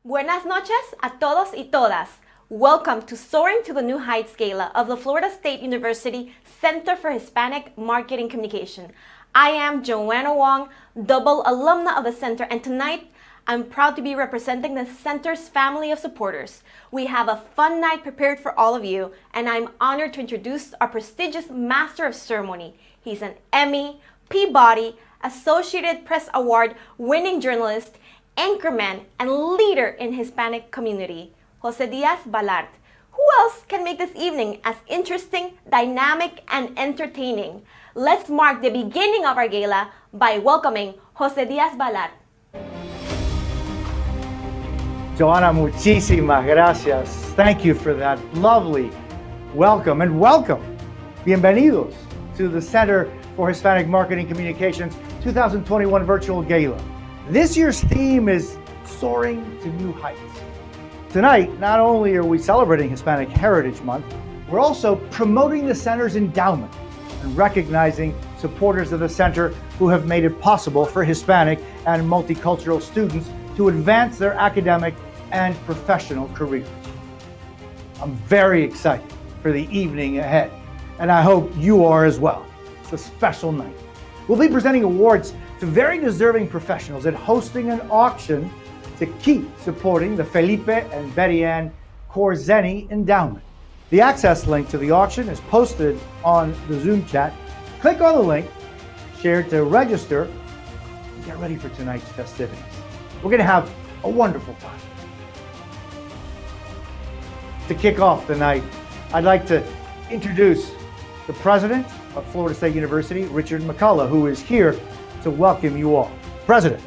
Buenas noches a todos y todas. Welcome to Soaring to the New Heights Gala of the Florida State University Center for Hispanic Marketing Communication. I am Joanna Wong, double alumna of the center, and tonight I'm proud to be representing the center's family of supporters. We have a fun night prepared for all of you, and I'm honored to introduce our prestigious Master of Ceremony. He's an Emmy, Peabody, Associated Press Award winning journalist, anchorman, and leader in Hispanic community, Jose Diaz Balart. Who else can make this evening as interesting, dynamic, and entertaining? Let's mark the beginning of our gala by welcoming Jose Diaz Balart. Joanna, muchísimas gracias. Thank you for that lovely welcome, and welcome. Bienvenidos to the Center for Hispanic Marketing Communications 2021 Virtual Gala. This year's theme is Soaring to New Heights. Tonight, not only are we celebrating Hispanic Heritage Month, we're also promoting the center's endowment and recognizing supporters of the center who have made it possible for Hispanic and multicultural students to advance their academic and professional careers. I'm very excited for the evening ahead, and I hope you are as well. It's a special night. We'll be presenting awards to very deserving professionals and hosting an auction to keep supporting the Felipe and Betty Ann Corzeni Endowment. The access link to the auction is posted on the Zoom chat. Click on the link, share to register, and get ready for tonight's festivities. We're going to have a wonderful time. To kick off the night, I'd like to introduce the president of Florida State University, Richard McCullough, who is here to welcome you all. President.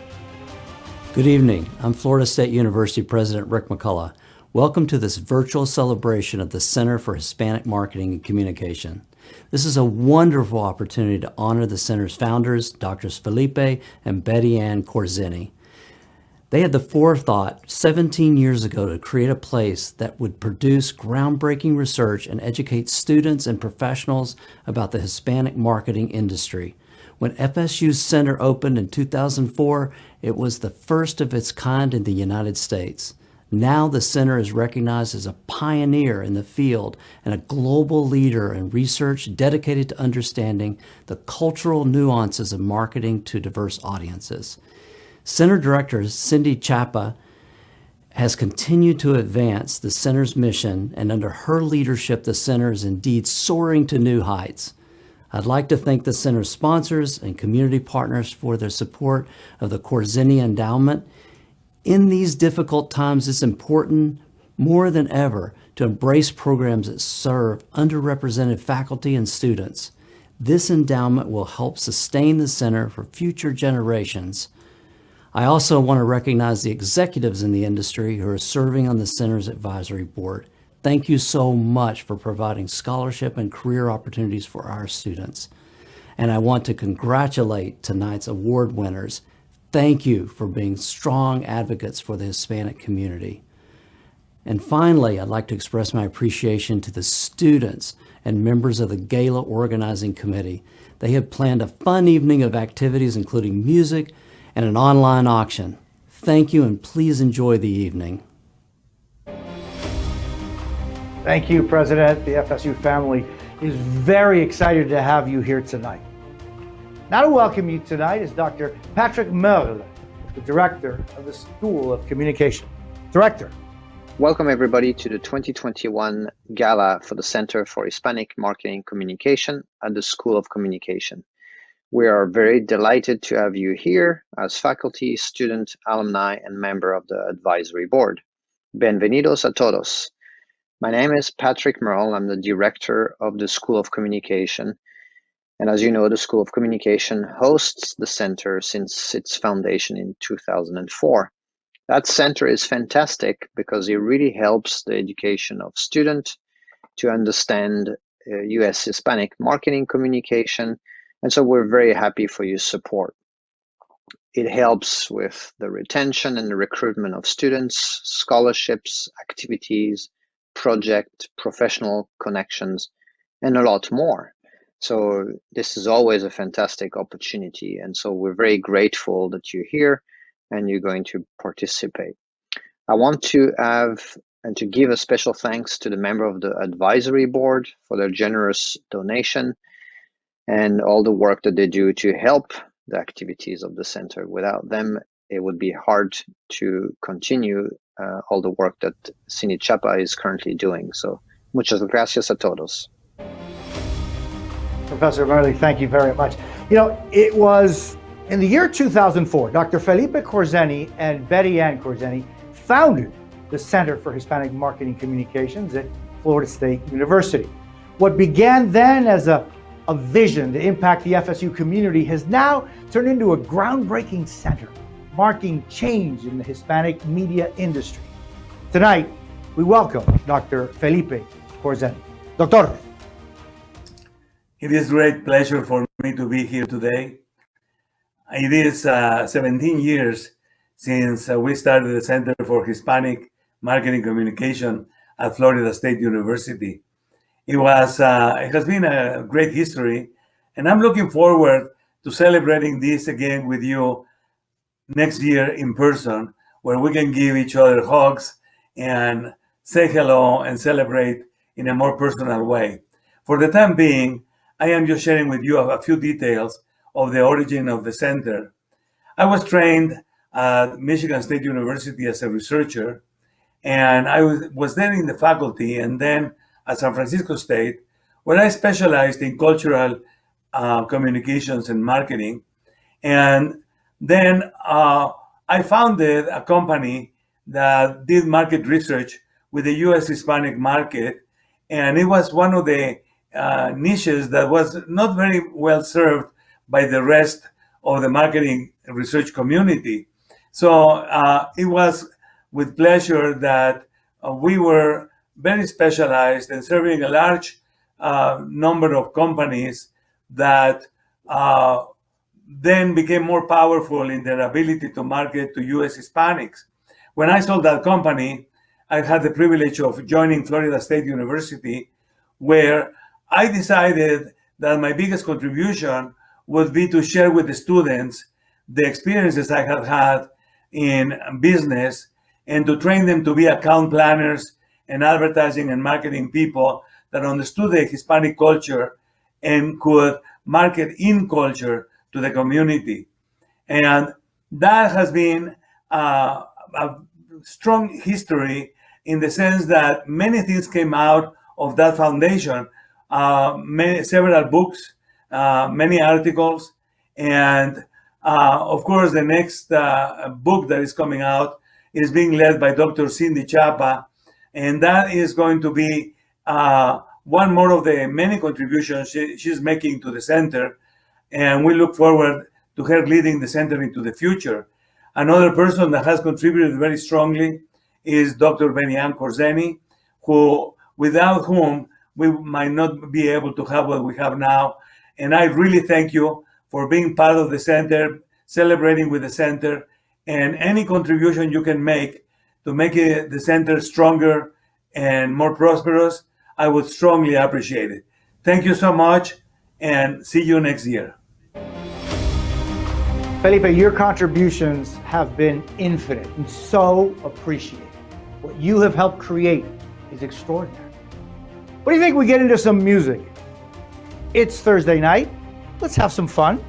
Good evening. I'm Florida State University President Rick McCullough. Welcome to this virtual celebration of the Center for Hispanic Marketing and Communication. This is a wonderful opportunity to honor the center's founders, Drs. Felipe and Betty Ann Corzeni. They had the forethought 17 years ago to create a place that would produce groundbreaking research and educate students and professionals about the Hispanic marketing industry. When FSU's center opened in 2004, it was the first of its kind in the United States. Now the center is recognized as a pioneer in the field and a global leader in research dedicated to understanding the cultural nuances of marketing to diverse audiences. Center Director Cindy Chapa has continued to advance the center's mission, and under her leadership, the center is indeed soaring to new heights. I'd like to thank the center's sponsors and community partners for their support of the Corzeni Endowment. In these difficult times, it's important more than ever to embrace programs that serve underrepresented faculty and students. This endowment will help sustain the center for future generations. I also want to recognize the executives in the industry who are serving on the center's advisory board. Thank you so much for providing scholarship and career opportunities for our students. And I want to congratulate tonight's award winners. Thank you for being strong advocates for the Hispanic community. And finally, I'd like to express my appreciation to the students and members of the Gala Organizing Committee. They have planned a fun evening of activities, including music and an online auction. Thank you, and please enjoy the evening. Thank you, President. The FSU family is very excited to have you here tonight. Now to welcome you tonight is Dr. Patrick Merle, the Director of the School of Communication. Director. Welcome everybody to the 2021 Gala for the Center for Hispanic Marketing Communication at the School of Communication. We are very delighted to have you here as faculty, student, alumni, and member of the advisory board. Bienvenidos a todos. My name is Patrick Merle. I'm the director of the School of Communication. And as you know, the School of Communication hosts the center since its foundation in 2004. That center is fantastic because it really helps the education of students to understand U.S. Hispanic marketing communication. And so we're very happy for your support. It helps with the retention and the recruitment of students, scholarships, activities, project, professional connections, and a lot more. So this is always a fantastic opportunity. And so we're very grateful that you're here and you're going to participate. I want to give a special thanks to the member of the advisory board for their generous donation and all the work that they do to help the activities of the center. Without them, it would be hard to continue all the work that Cine Chapa is currently doing. So, muchas gracias a todos. Professor Merli, thank you very much. You know, it was in the year 2004, Dr. Felipe Corzeni and Betty Ann Corzeni founded the Center for Hispanic Marketing Communications at Florida State University. What began then as a vision to impact the FSU community has now turned into a groundbreaking center, marking change in the Hispanic media industry. Tonight, we welcome Dr. Felipe Corzeni. Doctor. It is a great pleasure for me to be here today. It is 17 years since we started the Center for Hispanic Marketing Communication at Florida State University. It has been a great history, and I'm looking forward to celebrating this again with you next year in person, where we can give each other hugs and say hello and celebrate in a more personal way. For the time being, I am just sharing with you a few details of the origin of the center. I was trained at Michigan State University as a researcher, and I was then in the faculty and then at San Francisco State, where I specialized in cultural communications and marketing. And then I founded a company that did market research with the U.S. Hispanic market, and it was one of the niches that was not very well served by the rest of the marketing research community. So it was with pleasure that we were very specialized in serving a large number of companies that then became more powerful in their ability to market to U.S. Hispanics. When I sold that company, I had the privilege of joining Florida State University, where I decided that my biggest contribution would be to share with the students the experiences I had had in business and to train them to be account planners and advertising and marketing people that understood the Hispanic culture and could market in culture to the community. And that has been a strong history in the sense that many things came out of that foundation, several books, many articles, and of course the next book that is coming out is being led by Dr. Cindy Chapa, and that is going to be one more of the many contributions she's making to the center, and we look forward to her leading the center into the future. Another person that has contributed very strongly is Dr. Betty Ann Corzeni, without whom we might not be able to have what we have now. And I really thank you for being part of the center, celebrating with the center, and any contribution you can make to make the center stronger and more prosperous, I would strongly appreciate it. Thank you so much, and see you next year. Felipe, your contributions have been infinite and so appreciated. What you have helped create is extraordinary. What do you think we get into some music? It's Thursday night. Let's have some fun.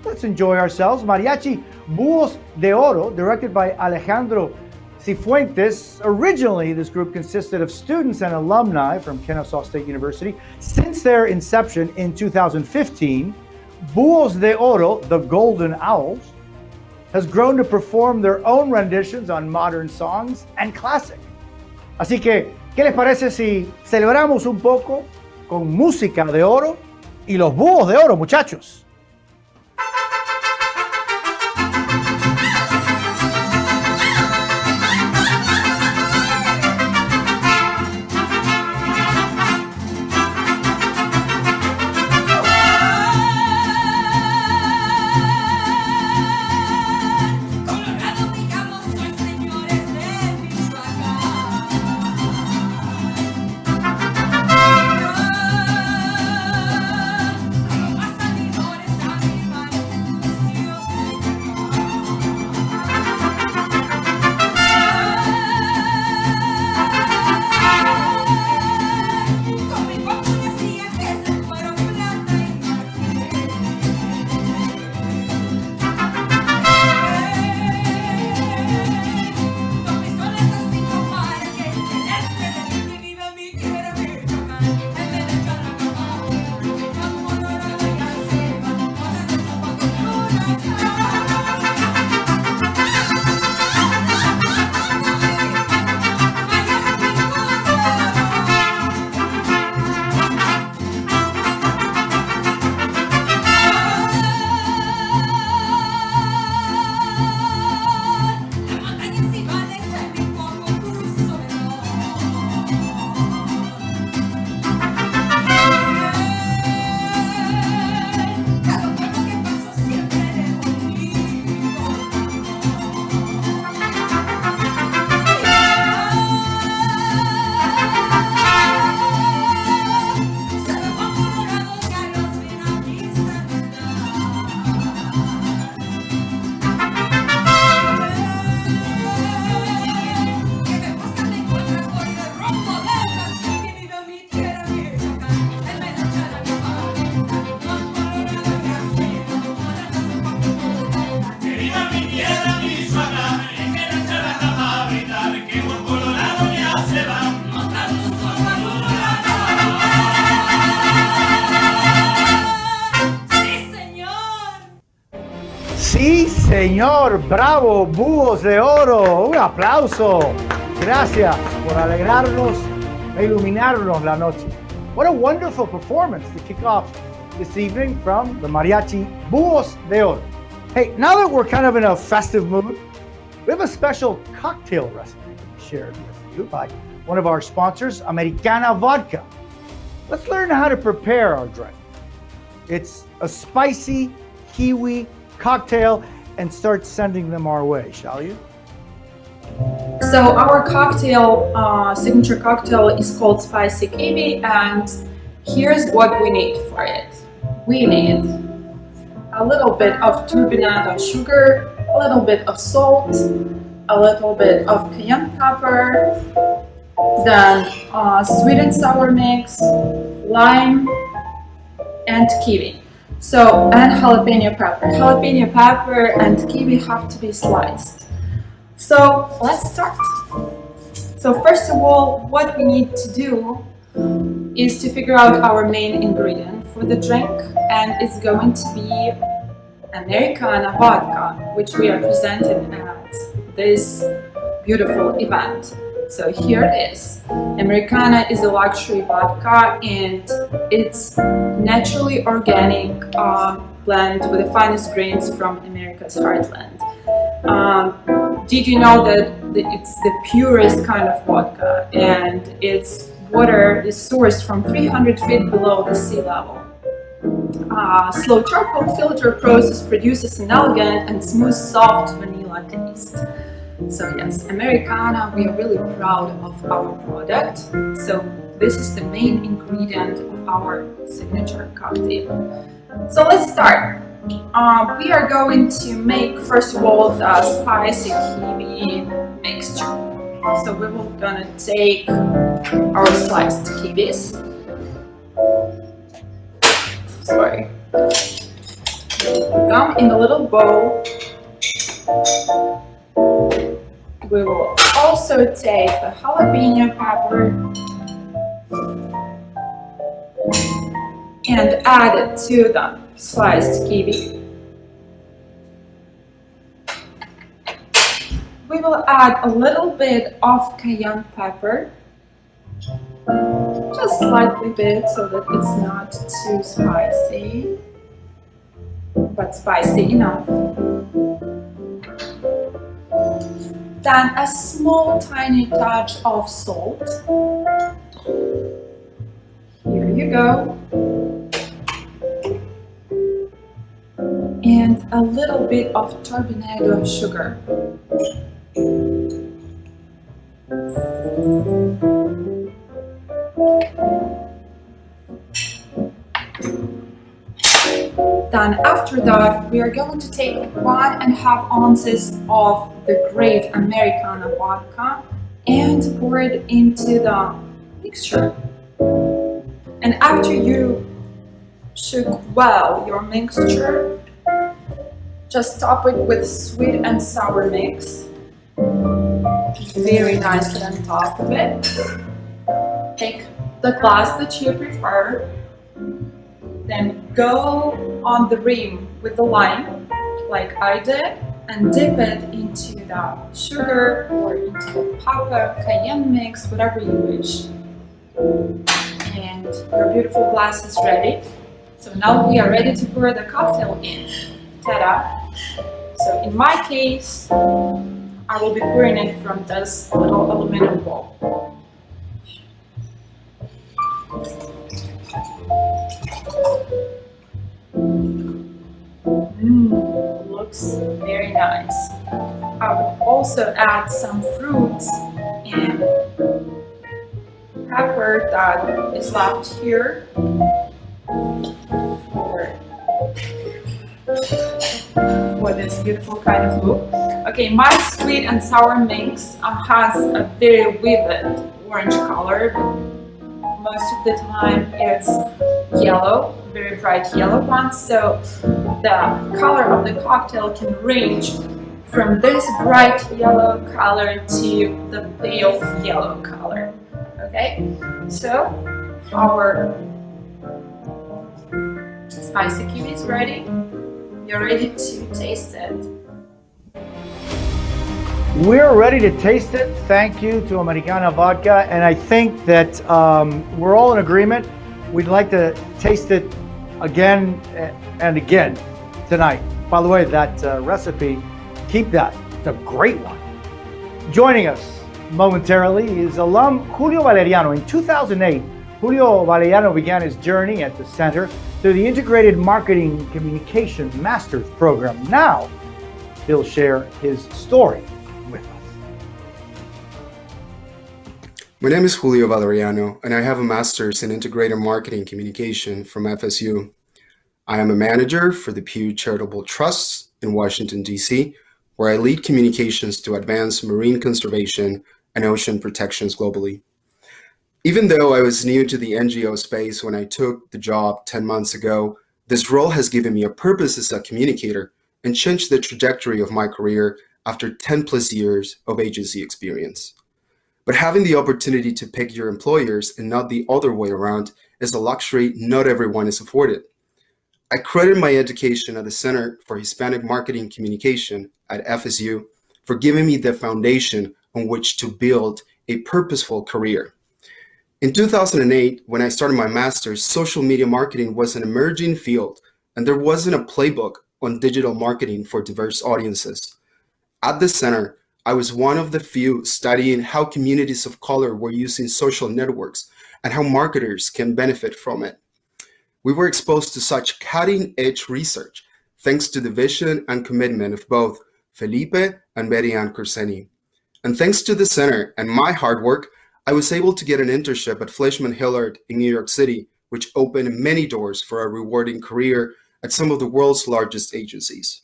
Let's enjoy ourselves. Mariachi Búhos de Oro, directed by Alejandro Cifuentes. Originally, this group consisted of students and alumni from Kennesaw State University. Since their inception in 2015, Búhos de Oro, the Golden Owls, has grown to perform their own renditions on modern songs and classic. Así que, ¿qué les parece si celebramos un poco con música de oro y los búhos de oro, muchachos? Los más señor! ¡Bravo! ¡Búhos de oro! ¡Un aplauso! Gracias por alegrarnos e iluminarnos la noche. What a wonderful performance to kick off this evening from the mariachi Búhos de Oro. Hey, now that we're kind of in a festive mood, we have a special cocktail recipe shared with you by one of our sponsors, Americana Vodka. Let's learn how to prepare our drink. It's a spicy kiwi cocktail, and start sending them our way, shall you? So our cocktail, signature cocktail is called Spicy Kiwi, and here's what we need for it. We need a little bit of turbinado sugar, a little bit of salt, a little bit of cayenne pepper, then sweet and sour mix, lime, and kiwi. So, and jalapeno pepper. Jalapeno pepper and kiwi have to be sliced. So let's start. So first of all, what we need to do is to figure out our main ingredient for the drink, and it's going to be Americana vodka, which we are presenting at this beautiful event. So here it is. Americana is a luxury vodka, and it's naturally organic blend with the finest grains from America's heartland. Did you know that it's the purest kind of vodka, and its water is sourced from 300 feet below the sea level? Slow charcoal filter process produces an elegant and smooth, soft vanilla taste. So yes, Americana, we are really proud of our product. So this is the main ingredient of our signature cocktail. So let's start. We are going to make, first of all, the spicy kiwi mixture. So we will gonna take our sliced kiwis. Sorry. Come in a little bowl. We will also take the jalapeno pepper and add it to the sliced kiwi. We will add a little bit of cayenne pepper, just slightly bit so that it's not too spicy, but spicy enough. Then a small tiny touch of salt. Here you go. And a little bit of turbinado sugar. Then after that, we are going to take 1.5 ounces of the great Americana vodka and pour it into the mixture. And after you shook well your mixture, just top it with sweet and sour mix. Very nicely on top of it. Take the glass that you prefer. Then go on the rim with the lime, like I did, and dip it into the sugar or into the pepper, cayenne mix, whatever you wish. And your beautiful glass is ready. So now we are ready to pour the cocktail in. Ta-da! So in my case, I will be pouring it from this little aluminum bowl. Looks very nice. I would also add some fruits and pepper that is left here for this beautiful kind of look. Okay, my sweet and sour mix has a very vivid orange color. Most of the time it's yellow, very bright yellow one, so the color of the cocktail can range from this bright yellow color to the pale yellow color. Okay, so our spicy kiwi is ready. You're ready to taste it. We're ready to taste it. Thank you to Americana Vodka. And I think that we're all in agreement. We'd like to taste it again and again tonight. By the way, that recipe, keep that. It's a great one. Joining us momentarily is alum Julio Valeriano. In 2008, Julio Valeriano began his journey at the center through the Integrated Marketing Communications Master's Program. Now, he'll share his story with us. My name is Julio Valeriano, and I have a master's in Integrated Marketing Communication from FSU. I am a manager for the Pew Charitable Trusts in Washington, D.C., where I lead communications to advance marine conservation and ocean protections globally. Even though I was new to the NGO space when I took the job 10 months ago, this role has given me a purpose as a communicator and changed the trajectory of my career after 10 plus years of agency experience. But having the opportunity to pick your employers and not the other way around is a luxury not everyone is afforded. I credit my education at the Center for Hispanic Marketing Communication at FSU for giving me the foundation on which to build a purposeful career. In 2008, when I started my master's, social media marketing was an emerging field, and there wasn't a playbook on digital marketing for diverse audiences. At the center, I was one of the few studying how communities of color were using social networks and how marketers can benefit from it. We were exposed to such cutting-edge research thanks to the vision and commitment of both Felipe and Betty-Ann Corseni. And thanks to the center and my hard work, I was able to get an internship at Fleishman Hillard in New York City, which opened many doors for a rewarding career at some of the world's largest agencies.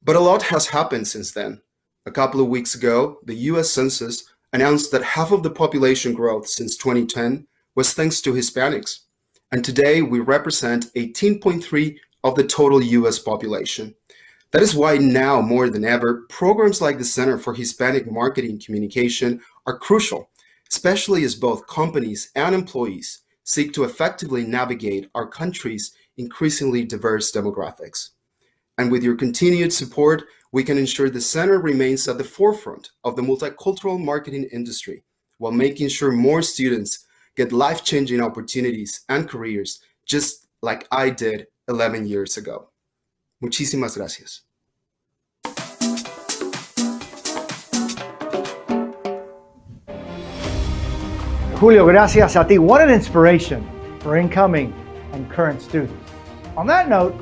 But a lot has happened since then. A couple of weeks ago, the US Census announced that half of the population growth since 2010 was thanks to Hispanics. And today we represent 18.3% of the total US population. That is why now more than ever, programs like the Center for Hispanic Marketing Communication are crucial, especially as both companies and employees seek to effectively navigate our country's increasingly diverse demographics. And with your continued support, we can ensure the center remains at the forefront of the multicultural marketing industry while making sure more students get life-changing opportunities and careers just like I did 11 years ago. Muchísimas gracias. Julio, gracias a ti. What an inspiration for incoming and current students. On that note,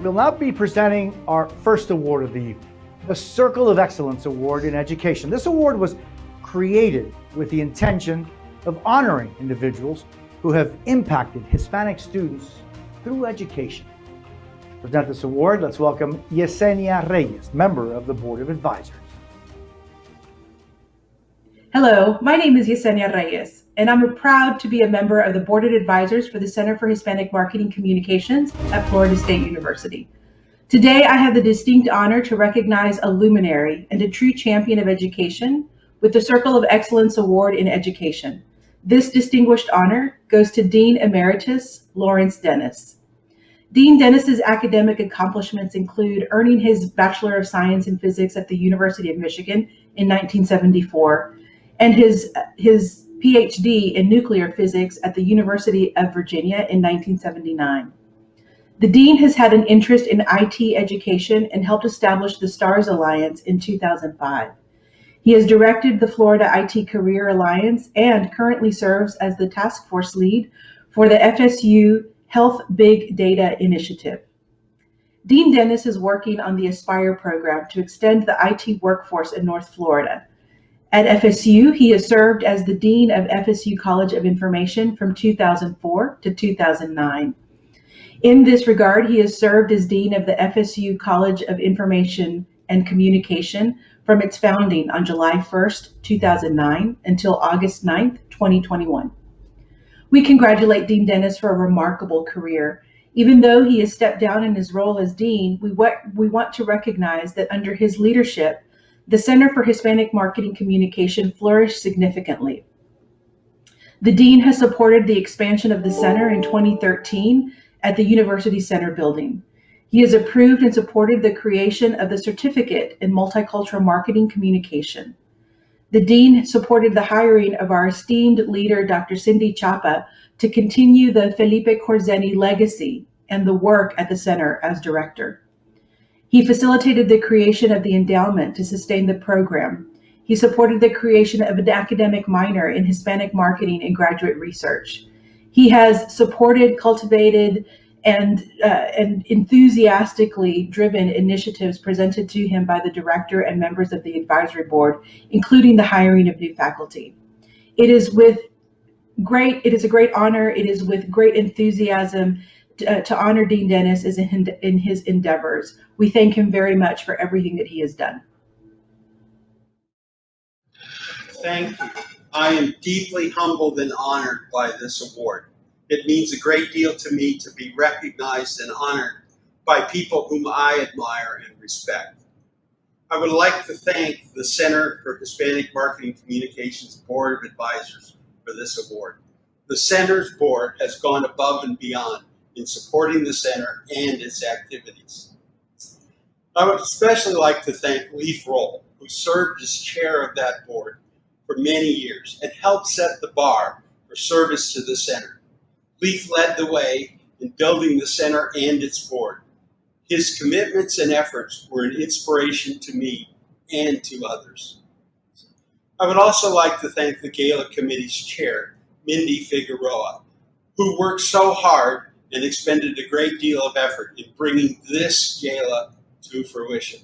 we'll now be presenting our first award of the evening, the Circle of Excellence Award in Education. This award was created with the intention of honoring individuals who have impacted Hispanic students through education. To present this award, let's welcome Yesenia Reyes, member of the Board of Advisors. Hello, my name is Yesenia Reyes, and I'm proud to be a member of the Board of Advisors for the Center for Hispanic Marketing Communications at Florida State University. Today, I have the distinct honor to recognize a luminary and a true champion of education with the Circle of Excellence Award in Education. This distinguished honor goes to Dean Emeritus Lawrence Dennis. Dean Dennis's academic accomplishments include earning his Bachelor of Science in Physics at the University of Michigan in 1974 and his PhD in Nuclear Physics at the University of Virginia in 1979. The Dean has had an interest in IT education and helped establish the STARS Alliance in 2005. He has directed the Florida IT Career Alliance and currently serves as the task force lead for the FSU Health Big Data Initiative. Dean Dennis is working on the Aspire program to extend the IT workforce in North Florida. At FSU, he has served as the Dean of FSU College of Information from 2004 to 2009. In this regard, he has served as Dean of the FSU College of Information and Communication from its founding on July 1st, 2009 until August 9th, 2021. We congratulate Dean Dennis for a remarkable career. Even though he has stepped down in his role as Dean, we want to recognize that under his leadership, the Center for Hispanic Marketing Communication flourished significantly. The Dean has supported the expansion of the center in 2013 at the University Center building. He has approved and supported the creation of the Certificate in Multicultural Marketing Communication. The Dean supported the hiring of our esteemed leader, Dr. Cindy Chapa, to continue the Felipe Corzeni legacy and the work at the center as director. He facilitated the creation of the endowment to sustain the program. He supported the creation of an academic minor in Hispanic marketing and graduate research. He has supported, cultivated, and enthusiastically driven initiatives presented to him by the director and members of the advisory board, including the hiring of new faculty. It is a great honor. It is with great enthusiasm to honor Dean Dennis in his endeavors. We thank him very much for everything that he has done. Thank you. I am deeply humbled and honored by this award. It means a great deal to me to be recognized and honored by people whom I admire and respect. I would like to thank the Center for Hispanic Marketing Communications Board of Advisors for this award. The Center's board has gone above and beyond in supporting the Center and its activities. I would especially like to thank Leif Roll, who served as chair of that board for many years and helped set the bar for service to the Center. Leif led the way in building the Center and its board. His commitments and efforts were an inspiration to me and to others. I would also like to thank the Gala Committee's chair, Mindy Figueroa, who worked so hard and expended a great deal of effort in bringing this gala to fruition.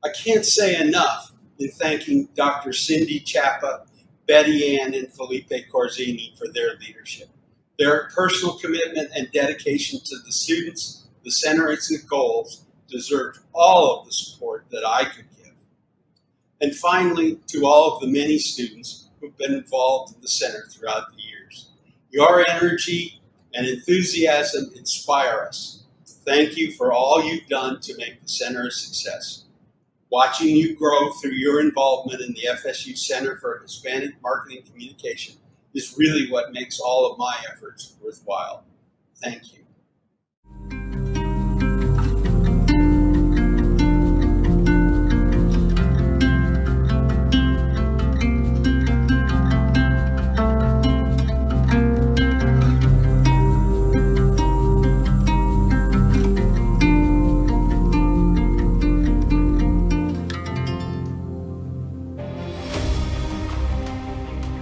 I can't say enough in thanking Dr. Cindy Chapa, Betty Ann, and Felipe Corzeni for their leadership. Their personal commitment and dedication to the students, the Center, and its goals deserved all of the support that I could give. And finally, to all of the many students who've been involved in the Center throughout the years. Your energy and enthusiasm inspire us. Thank you for all you've done to make the Center a success. Watching you grow through your involvement in the FSU Center for Hispanic Marketing Communication is really what makes all of my efforts worthwhile. Thank you.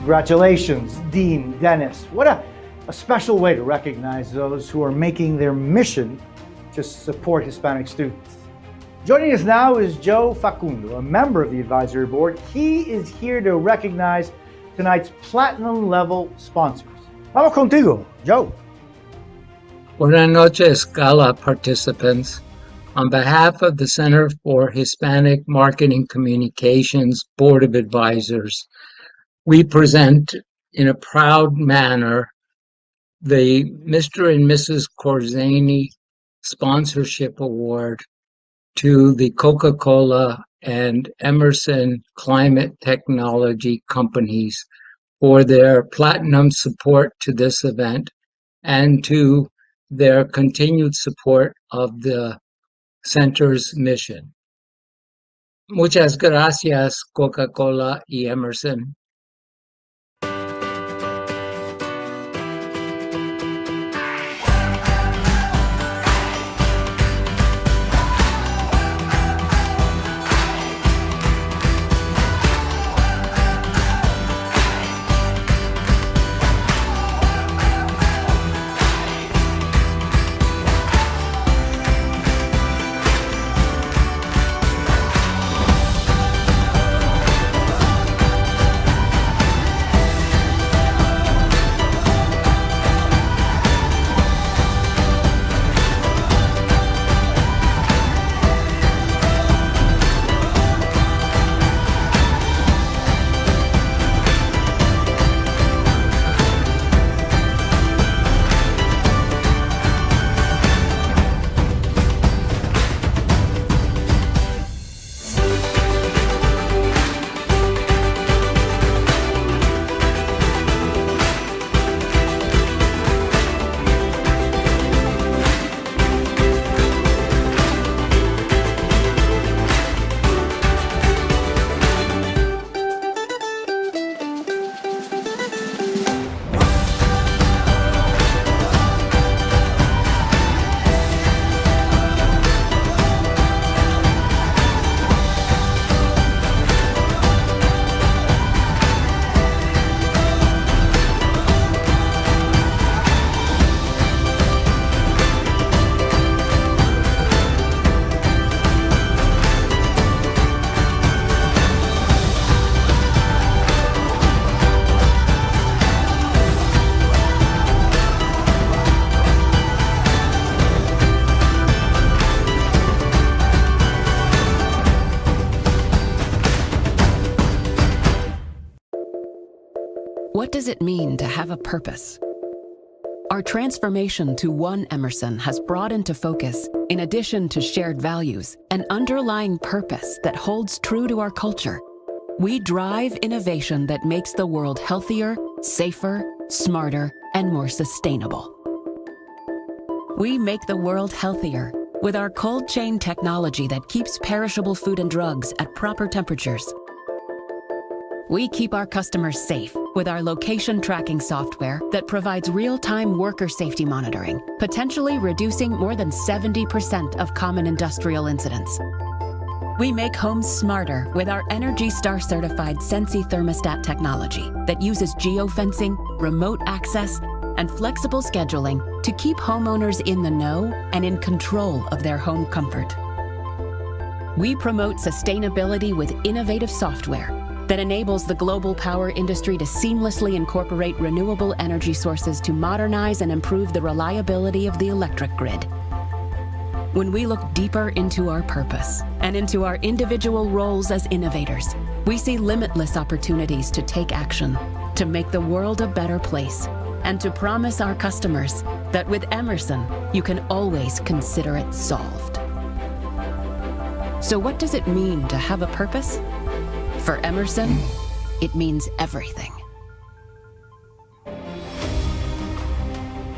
Congratulations, Dean Dennis. What a special way to recognize those who are making their mission to support Hispanic students. Joining us now is Joe Facundo, a member of the advisory board. He is here to recognize tonight's platinum level sponsors. Vamos contigo, Joe. Buenas noches, Gala participants. On behalf of the Center for Hispanic Marketing Communications Board of Advisors, we present in a proud manner the Mr. and Mrs. Corzeni Sponsorship Award to the Coca-Cola and Emerson Climate Technology companies for their platinum support to this event and to their continued support of the Center's mission. Muchas gracias, Coca-Cola y Emerson. What does it mean to have a purpose? Our transformation to One Emerson has brought into focus, in addition to shared values, an underlying purpose that holds true to our culture. We drive innovation that makes the world healthier, safer, smarter, and more sustainable. We make the world healthier with our cold chain technology that keeps perishable food and drugs at proper temperatures. We keep our customers safe with our location tracking software that provides real-time worker safety monitoring, potentially reducing more than 70% of common industrial incidents. We make homes smarter with our ENERGY STAR certified Sensi thermostat technology that uses geofencing, remote access, and flexible scheduling to keep homeowners in the know and in control of their home comfort. We promote sustainability with innovative software that enables the global power industry to seamlessly incorporate renewable energy sources to modernize and improve the reliability of the electric grid. When we look deeper into our purpose and into our individual roles as innovators, we see limitless opportunities to take action, to make the world a better place, and to promise our customers that with Emerson, you can always consider it solved. So what does it mean to have a purpose? For Emerson, it means everything.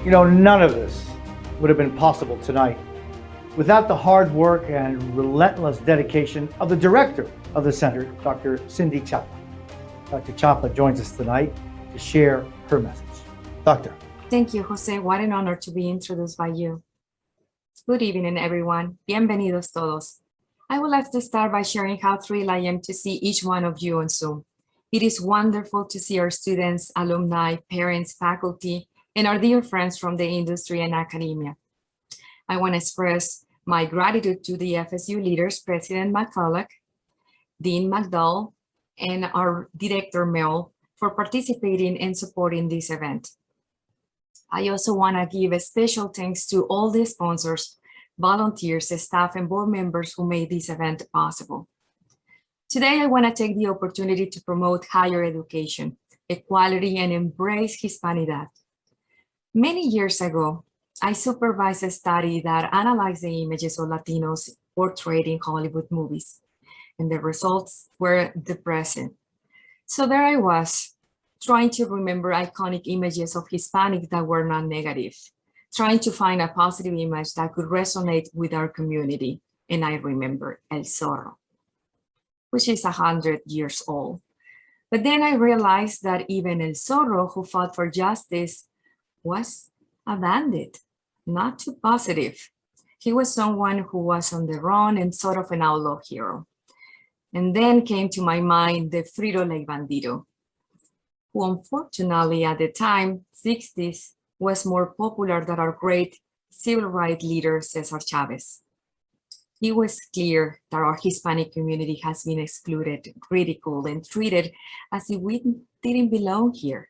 You know, none of this would have been possible tonight without the hard work and relentless dedication of the director of the center, Dr. Cindy Chapa. Dr. Chapa joins us tonight to share her message. Doctor. Thank you, Jose. What an honor to be introduced by you. Good evening, everyone. Bienvenidos todos. I would like to start by sharing how thrilled I am to see each one of you on Zoom. It is wonderful to see our students, alumni, parents, faculty, and our dear friends from the industry and academia. I want to express my gratitude to the FSU leaders, President McCulloch, Dean McDowell, and our Director Mel for participating and supporting this event. I also want to give a special thanks to all the sponsors, volunteers, staff, and board members who made this event possible. Today, I want to take the opportunity to promote higher education, equality, and embrace Hispanidad. Many years ago, I supervised a study that analyzed the images of Latinos portrayed in Hollywood movies, and the results were depressing. So there I was, trying to remember iconic images of Hispanics that were not negative, trying to find a positive image that could resonate with our community. And I remember El Zorro, which is 100 years old. But then I realized that even El Zorro, who fought for justice, was a bandit, not too positive. He was someone who was on the run and sort of an outlaw hero. And then came to my mind the Frito-Lay Bandito, who unfortunately at the time, 60s, was more popular than our great civil rights leader, Cesar Chavez. It was clear that our Hispanic community has been excluded, ridiculed, and treated as if we didn't belong here.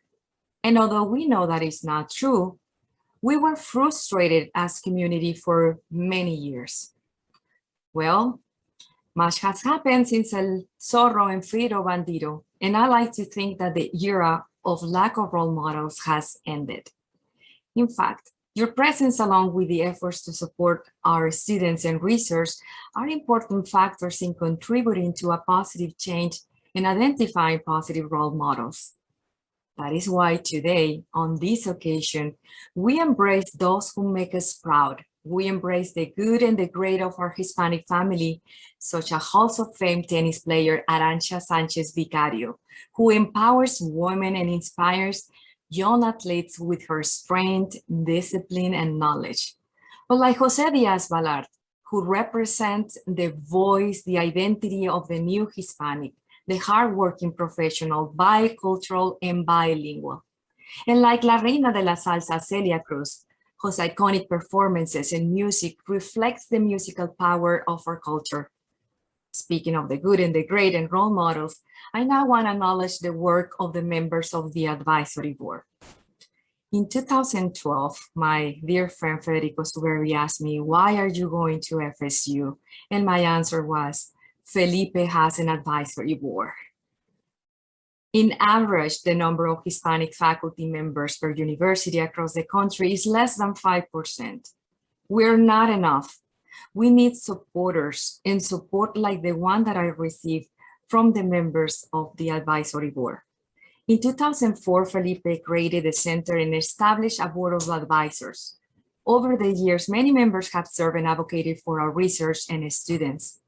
And although we know that is not true, we were frustrated as community for many years. Well, much has happened since El Zorro and Frito Bandito, and I like to think that the era of lack of role models has ended. In fact, your presence along with the efforts to support our students and research are important factors in contributing to a positive change and identifying positive role models. That is why today, on this occasion, we embrace those who make us proud. We embrace the good and the great of our Hispanic family, such as Hall of Fame tennis player Arantxa Sanchez Vicario, who empowers women and inspires young athletes with her strength, discipline, and knowledge. But like Jose Diaz-Balart, who represents the voice, the identity of the new Hispanic, the hardworking professional, bicultural, and bilingual. And like La Reina de la Salsa, Celia Cruz, whose iconic performances and music reflects the musical power of our culture. Speaking of the good and the great and role models, I now want to acknowledge the work of the members of the advisory board. In 2012, my dear friend Federico Suveri asked me, why are you going to FSU? And my answer was, Felipe has an advisory board. In average, the number of Hispanic faculty members per university across the country is less than 5%. We're not enough. We need supporters and support like the one that I received from the members of the advisory board. In 2004, Felipe created the center and established a board of advisors. Over the years, many members have served and advocated for our research and students.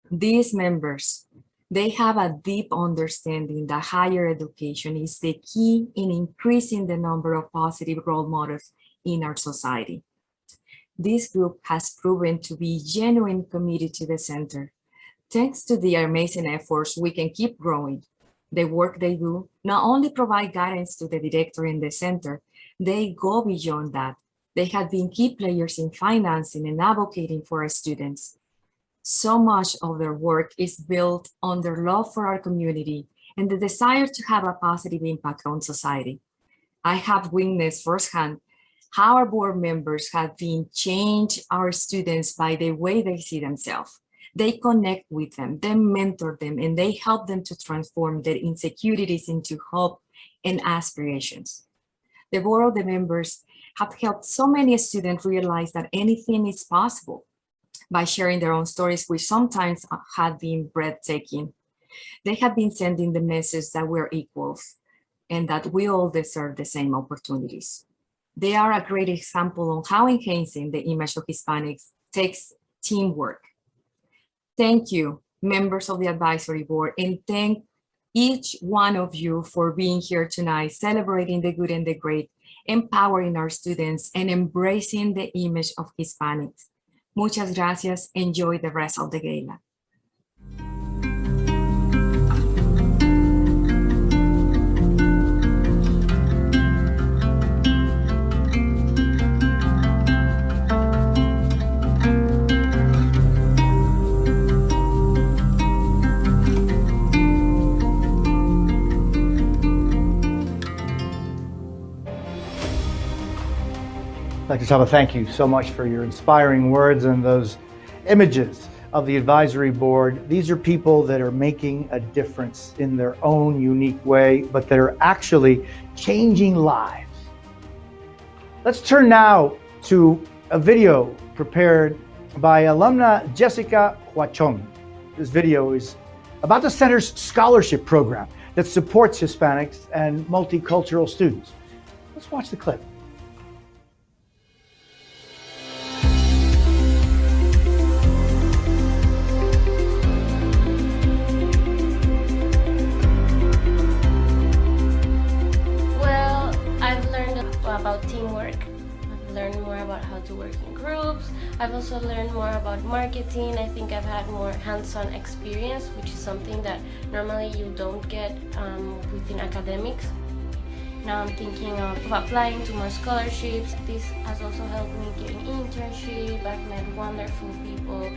These members, they have a deep understanding that higher education is the key in increasing the number of positive role models in our society. This group has proven to be genuine committed to the center. Thanks to their amazing efforts, we can keep growing. The work they do not only provide guidance to the director in the center, they go beyond that. They have been key players in financing and advocating for our students. So much of their work is built on their love for our community and the desire to have a positive impact on society. I have witnessed firsthand how our board members have been changed our students by the way they see themselves. They connect with them, they mentor them, and they help them to transform their insecurities into hope and aspirations. The board of the members have helped so many students realize that anything is possible by sharing their own stories, which sometimes have been breathtaking. They have been sending the message that we're equals and that we all deserve the same opportunities. They are a great example on how enhancing the image of Hispanics takes teamwork. Thank you, members of the advisory board, and thank each one of you for being here tonight, celebrating the good and the great, empowering our students, and embracing the image of Hispanics. Muchas gracias. Enjoy the rest of the gala. Dr. Taba, thank you so much for your inspiring words and those images of the advisory board. These are people that are making a difference in their own unique way, but that are actually changing lives. Let's turn now to a video prepared by alumna Jessica Huachong. This video is about the center's scholarship program that supports Hispanics and multicultural students. Let's watch the clip. About teamwork. I've learned more about how to work in groups. I've also learned more about marketing. I think I've had more hands-on experience, which is something that normally you don't get within academics. Now I'm thinking of applying to more scholarships. This has also helped me get an internship. I've met wonderful people.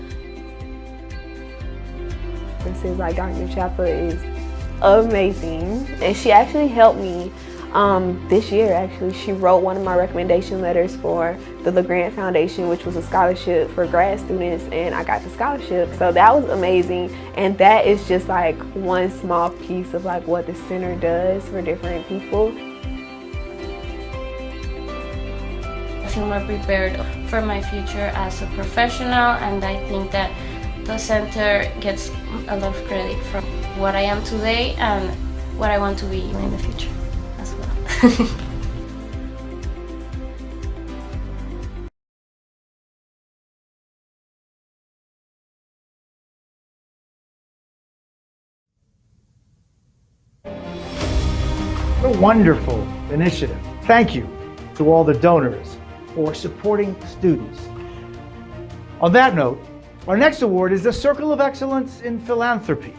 Mrs. Like Dr. Chapa is amazing, and she actually helped me this year. Actually, she wrote one of my recommendation letters for the LeGrand Foundation, which was a scholarship for grad students, and I got the scholarship. So that was amazing, and that is just like one small piece of like what the center does for different people. I feel more prepared for my future as a professional, and I think that the center gets a lot of credit from what I am today and what I want to be in the future as well. What a wonderful initiative. Thank you to all the donors for supporting students. On that note, our next award is the Circle of Excellence in Philanthropy.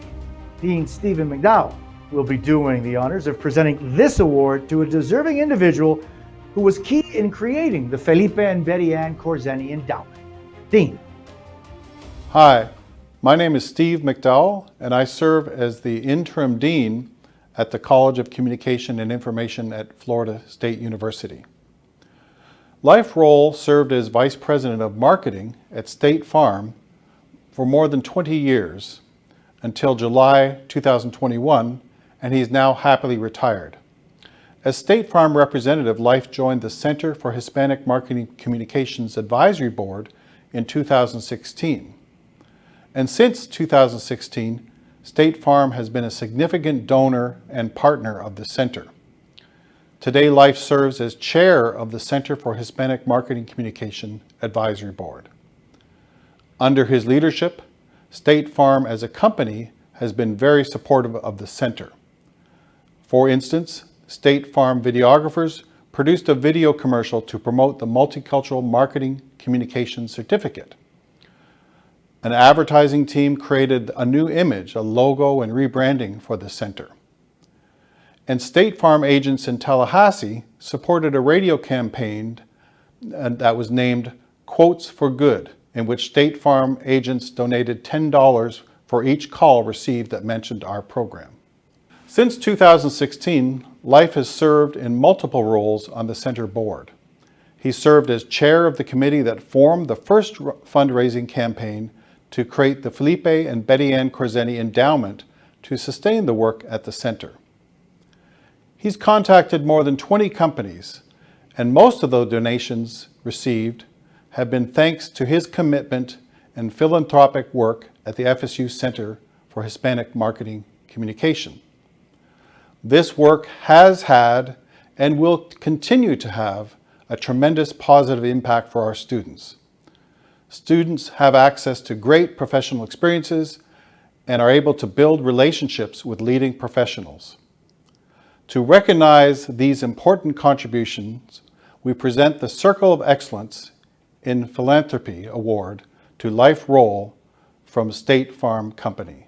Dean Stephen McDowell will be doing the honors of presenting this award to a deserving individual who was key in creating the Felipe and Betty Ann Corzeni Endowment. Dean. Hi, my name is Steve McDowell, and I serve as the interim dean at the College of Communication and Information at Florida State University. Life Roll served as vice president of marketing at State Farm for more than 20 years until July 2021, and he's now happily retired. As State Farm representative, Life joined the Center for Hispanic Marketing Communications Advisory Board in 2016. And since 2016, State Farm has been a significant donor and partner of the center. Today, Life serves as chair of the Center for Hispanic Marketing Communication Advisory Board. Under his leadership, State Farm as a company has been very supportive of the center. For instance, State Farm videographers produced a video commercial to promote the Multicultural Marketing Communication Certificate. An advertising team created a new image, a logo, and rebranding for the center. And State Farm agents in Tallahassee supported a radio campaign that was named Quotes for Good, in which State Farm agents donated $10 for each call received that mentioned our program. Since 2016, Life has served in multiple roles on the center board. He served as chair of the committee that formed the first fundraising campaign to create the Felipe and Betty Ann Corzeni Endowment to sustain the work at the center. He's contacted more than 20 companies, and most of the donations received have been thanks to his commitment and philanthropic work at the FSU Center for Hispanic Marketing Communication. This work has had and will continue to have a tremendous positive impact for our students. Students have access to great professional experiences and are able to build relationships with leading professionals. To recognize these important contributions, we present the Circle of Excellence in Philanthropy Award to Life Roll from State Farm Company.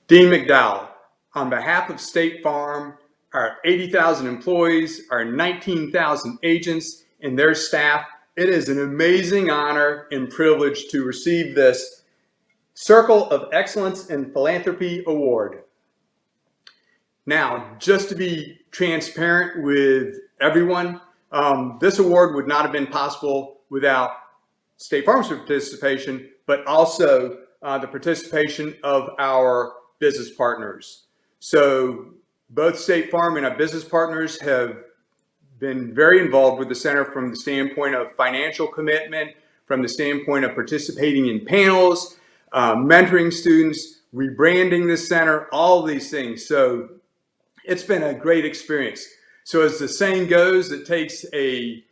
Dean McDowell, on behalf of State Farm, our 80,000 employees, our 19,000 agents, and their staff, it is an amazing honor and privilege to receive this Circle of Excellence in Philanthropy Award. Now, just to be transparent with everyone, this award would not have been possible without State Farm's participation, but also the participation of our business partners. So both State Farm and our business partners have been very involved with the center from the standpoint of financial commitment, from the standpoint of participating in panels, mentoring students, rebranding the center, all of these things. So it's been a great experience. So as the saying goes, it takes a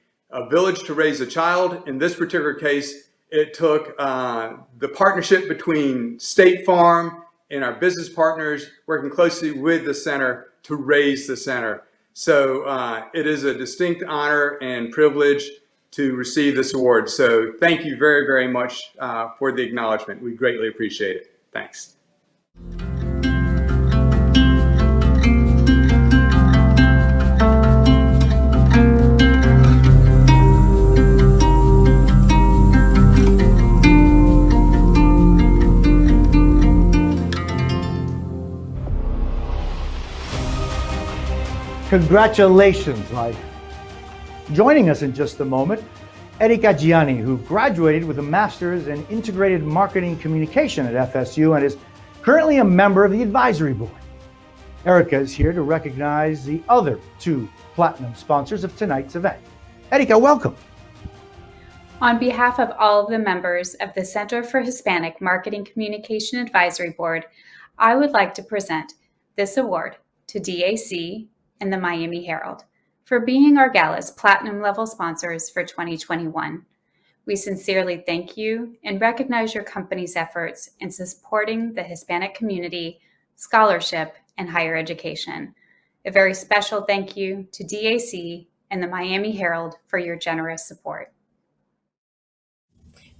village to raise a child. In this particular case, it took the partnership between State Farm and our business partners working closely with the center to raise the center. So it is a distinct honor and privilege to receive this award. So thank you very, very much for the acknowledgement. We greatly appreciate it. Thanks. Congratulations, Life. Joining us in just a moment, Erika Gianni, who graduated with a master's in integrated marketing communication at FSU and is currently a member of the advisory board. Erika is here to recognize the other two platinum sponsors of tonight's event. Erika, welcome. On behalf of all of the members of the Center for Hispanic Marketing Communication Advisory Board, I would like to present this award to DAC and the Miami Herald for being our Gala's platinum level sponsors for 2021. We sincerely thank you and recognize your company's efforts in supporting the Hispanic community, scholarship, and higher education. A very special thank you to DAC and the Miami Herald for your generous support.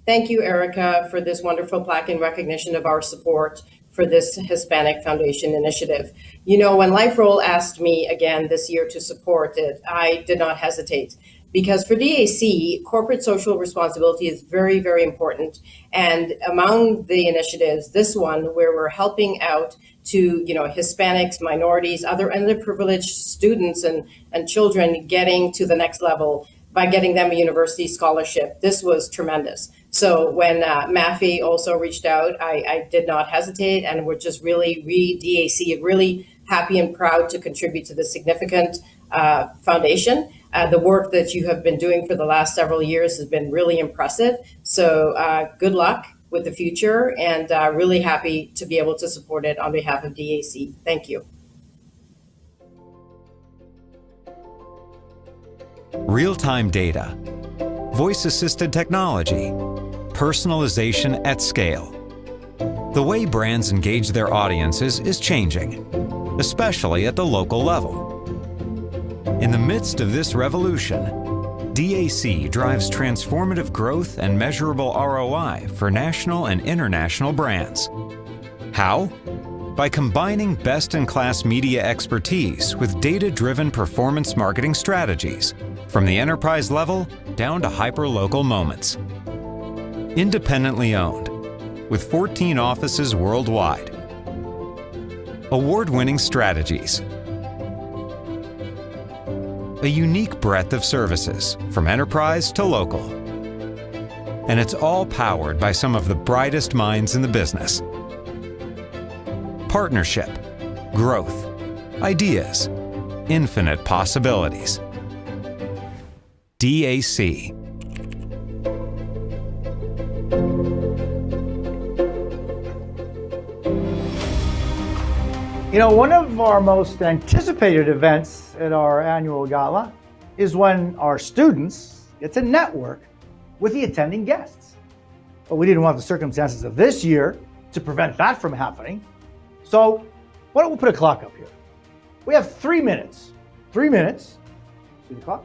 Thank you, Erica, for this wonderful plaque in recognition of our support for this Hispanic Foundation initiative. You know, when Life Roll asked me again this year to support it, I did not hesitate, because for DAC, corporate social responsibility is very, very important. And among the initiatives, this one where we're helping out to, Hispanics, minorities, other underprivileged students and children getting to the next level by getting them a university scholarship. This was tremendous. So when Maffei also reached out, I did not hesitate, and we're just DAC really happy and proud to contribute to this significant foundation. The work that you have been doing for the last several years has been really impressive. So good luck with the future, and really happy to be able to support it on behalf of DAC. Thank you. Real-time data, voice-assisted technology, personalization at scale. The way brands engage their audiences is changing, especially at the local level. In the midst of this revolution, DAC drives transformative growth and measurable ROI for national and international brands. How? By combining best-in-class media expertise with data-driven performance marketing strategies, from the enterprise level down to hyper-local moments. Independently owned, with 14 offices worldwide. Award-winning strategies. A unique breadth of services, from enterprise to local. And it's all powered by some of the brightest minds in the business. Partnership, growth, ideas, infinite possibilities. DAC. You know, one of our most anticipated events at our annual gala is when our students get to network with the attending guests. But we didn't want the circumstances of this year to prevent that from happening. So why don't we put a clock up here? We have 3 minutes, see the clock,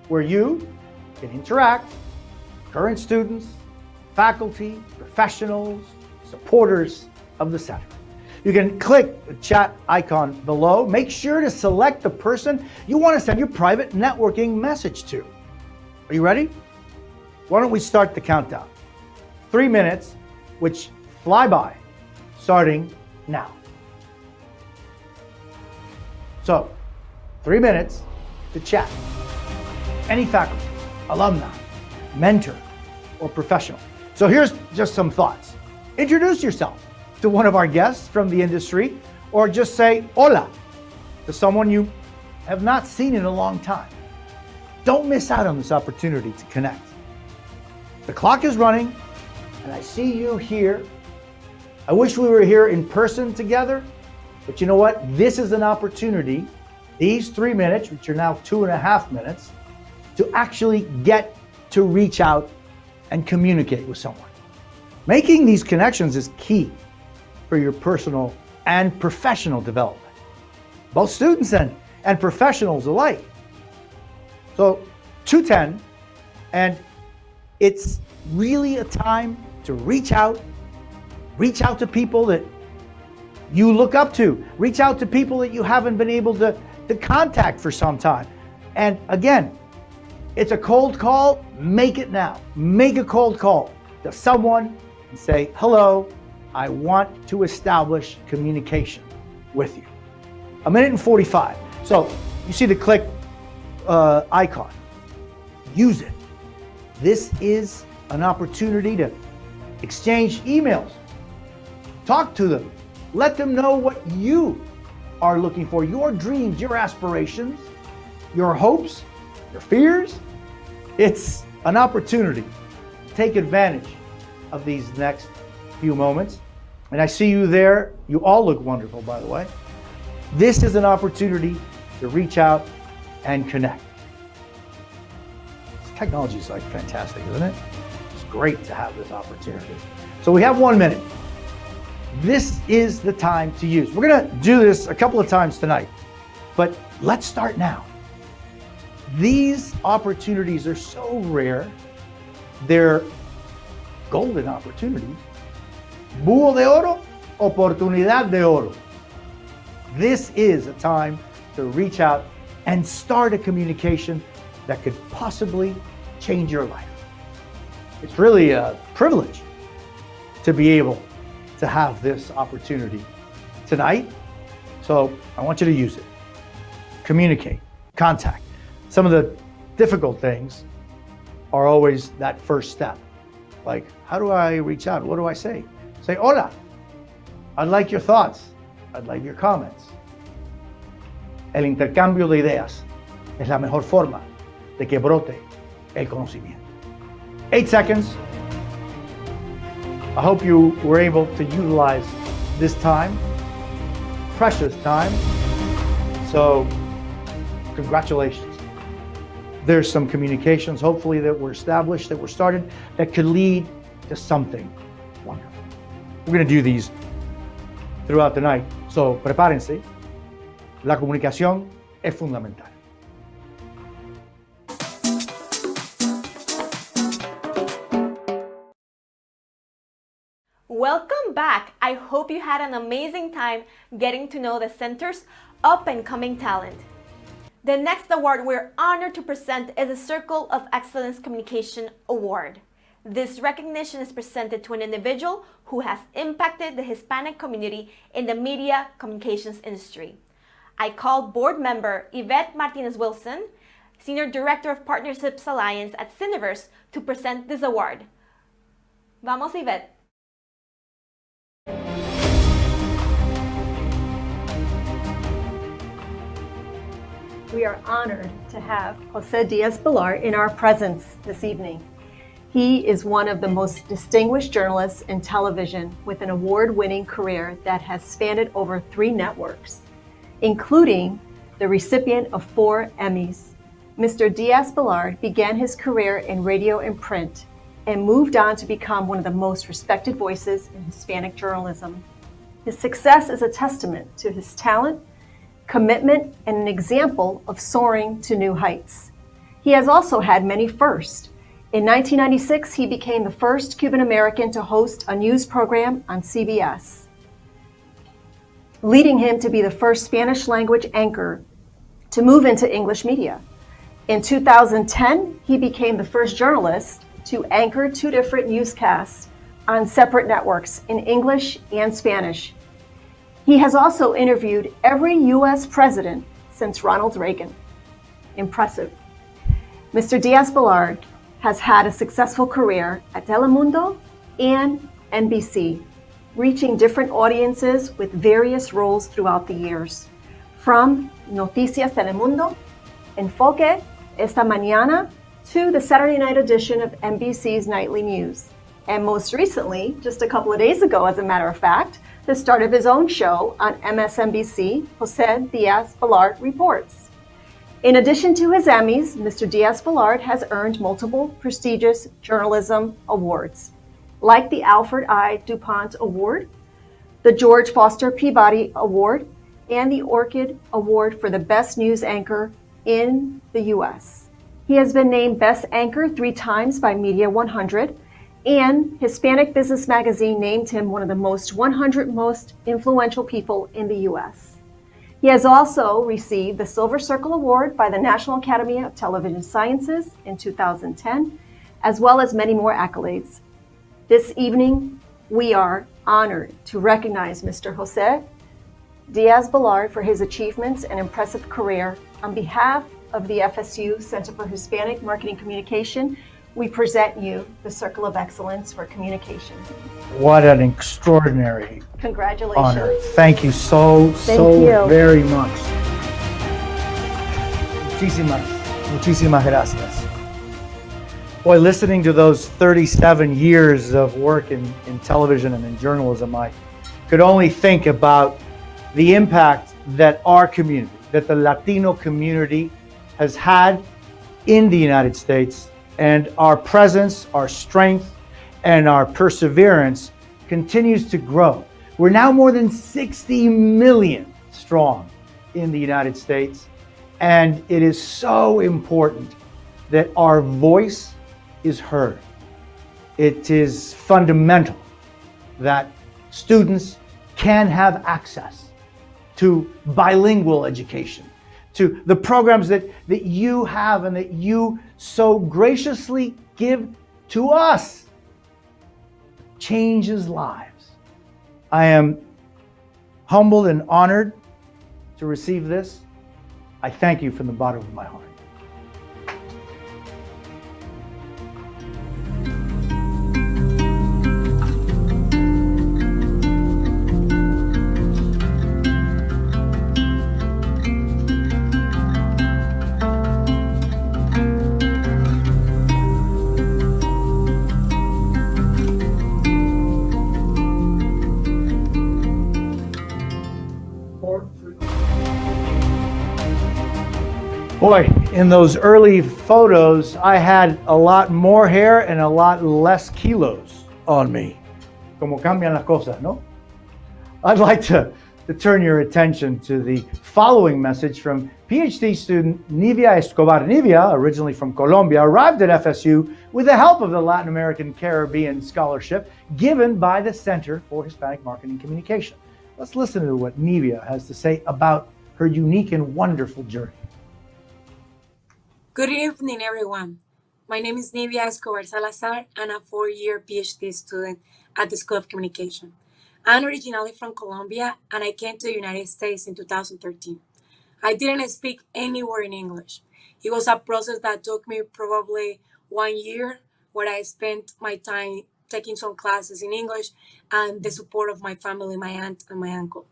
where you can interact with current students, faculty, professionals, supporters of the center. You can click the chat icon below. Make sure to select the person you want to send your private networking message to. Are you ready? Why don't we start the countdown? 3 minutes, which fly by, starting now. So, 3 minutes to chat. Any faculty, alumni, mentor, or professional. So here's just some thoughts. Introduce yourself to one of our guests from the industry, or just say hola to someone you have not seen in a long time. Don't miss out on this opportunity to connect. The clock is running, and I see you here. I wish we were here in person together, but you know what? This is an opportunity, these 3 minutes, which are now 2.5 minutes, to actually get to reach out and communicate with someone. Making these connections is key for your personal and professional development, both students and professionals alike. So 2:10, and it's really a time to reach out to people that you look up to, reach out to people that you haven't been able to contact for some time. And again, it's a cold call, make it now. Make a cold call to someone and say, hello, I want to establish communication with you. 1 minute and 45. So you see the click icon. Use it. This is an opportunity to exchange emails. Talk to them. Let them know what you are looking for, your dreams, your aspirations, your hopes, your fears. It's an opportunity to take advantage of these next few moments. And I see you there. You all look wonderful, by the way. This is an opportunity to reach out and connect. This technology is like fantastic, isn't it? It's great to have this opportunity. So we have 1 minute. This is the time to use. We're gonna do this a couple of times tonight, but let's start now. These opportunities are so rare. They're golden opportunities. Búho de oro, oportunidad de oro. This is a time to reach out and start a communication that could possibly change your life. It's really a privilege to be able to have this opportunity tonight. So I want you to use it. Communicate, contact. Some of the difficult things are always that first step. Like, how do I reach out? What do I say? Say, hola. I'd like your thoughts. I'd like your comments. El intercambio de ideas es la mejor forma de que brote el conocimiento. 8 seconds. I hope you were able to utilize this time, precious time. So, congratulations. There's some communications, hopefully, that were established, that were started, that could lead to something wonderful. We're going to do these throughout the night, so prepárense. La comunicación es fundamental. Welcome back. I hope you had an amazing time getting to know the center's up-and-coming talent. The next award we're honored to present is the Circle of Excellence Communication Award. This recognition is presented to an individual who has impacted the Hispanic community in the media communications industry. I call board member Yvette Martinez-Wilson, Senior Director of Partnerships Alliance at Cineverse, to present this award. Vamos, Yvette. We are honored to have Jose Diaz-Balart in our presence this evening. He is one of the most distinguished journalists in television with an award-winning career that has spanned over 3 networks, including the recipient of 4 Emmys. Mr. Diaz-Balart began his career in radio and print and moved on to become one of the most respected voices in Hispanic journalism. His success is a testament to his talent, commitment, and an example of soaring to new heights. He has also had many firsts. In 1996, he became the first Cuban American to host a news program on CBS, leading him to be the first Spanish language anchor to move into English media. In 2010, he became the first journalist to anchor 2 different newscasts on separate networks in English and Spanish. He has also interviewed every U.S. president since Ronald Reagan. Impressive. Mr. Diaz-Balart has had a successful career at Telemundo and NBC, reaching different audiences with various roles throughout the years, from Noticias Telemundo, Enfoque, Esta Mañana, to the Saturday night edition of NBC's Nightly News. And most recently, just a couple of days ago, as a matter of fact, the start of his own show on MSNBC, Jose Diaz-Balart Reports. In addition to his Emmys, Mr. Diaz-Balart has earned multiple prestigious journalism awards, like the Alfred I. DuPont Award, the George Foster Peabody Award, and the Orchid Award for the Best News Anchor in the U.S. He has been named Best Anchor 3 times by Media 100, and Hispanic Business Magazine named him one of the 100 most influential people in the U.S. He has also received the Silver Circle Award by the National Academy of Television Sciences in 2010, as well as many more accolades. This evening, we are honored to recognize Mr. Jose Diaz-Balart for his achievements and impressive career. On behalf of the FSU Center for Hispanic Marketing Communication, we present you the Circle of Excellence for Communication. What an extraordinary Congratulations. honor. Thank you so very much. Muchísimas gracias. Boy, listening to those 37 years of work in television and in journalism, I could only think about the impact that our community, that the Latino community has had in the United States, and our presence, our strength, and our perseverance continues to grow. We're now more than 60 million strong in the United States, and it is so important that our voice is heard. It is fundamental that students can have access to bilingual education, to the programs that you have and that you so graciously give to us. Changes lives. I am humbled and honored to receive this. I thank you from the bottom of my heart. Boy, in those early photos, I had a lot more hair and a lot less kilos on me. Como cambian las cosas, ¿no? I'd like to turn your attention to the following message from PhD student Nivia Escobar. Nivia, originally from Colombia, arrived at FSU with the help of the Latin American Caribbean Scholarship given by the Center for Hispanic Marketing Communication. Let's listen to what Nivia has to say about her unique and wonderful journey. Good evening, everyone. My name is Nivia Escobar Salazar. I'm a four-year PhD student at the School of Communication. I'm originally from Colombia, and I came to the United States in 2013. I didn't speak any word in English. It was a process that took me probably 1 year, where I spent my time taking some classes in English and the support of my family, my aunt and my uncle.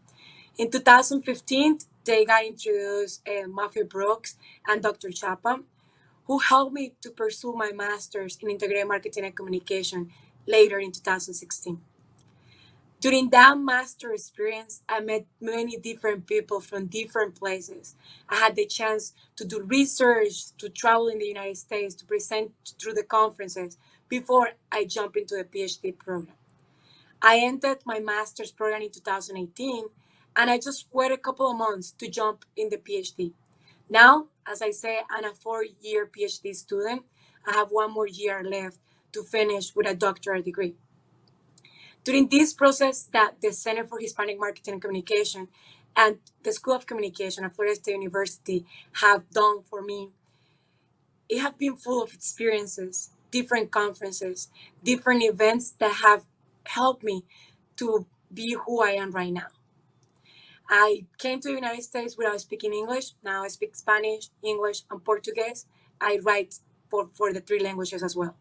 In 2015, they got introduced Matthew Brooks and Dr. Chapa, who helped me to pursue my master's in integrated marketing and communication later in 2016. During that master experience, I met many different people from different places. I had the chance to do research, to travel in the United States, to present through the conferences before I jumped into the PhD program. I entered my master's program in 2018, and I just waited a couple of months to jump in the PhD. Now, as I say, I'm a four-year PhD student. I have 1 more year left to finish with a doctorate degree. During this process that the Center for Hispanic Marketing and Communication and the School of Communication at Florida State University have done for me, it has been full of experiences, different conferences, different events that have helped me to be who I am right now. I came to the United States without speaking English. Now I speak Spanish, English, and Portuguese. I write for the 3 languages as well.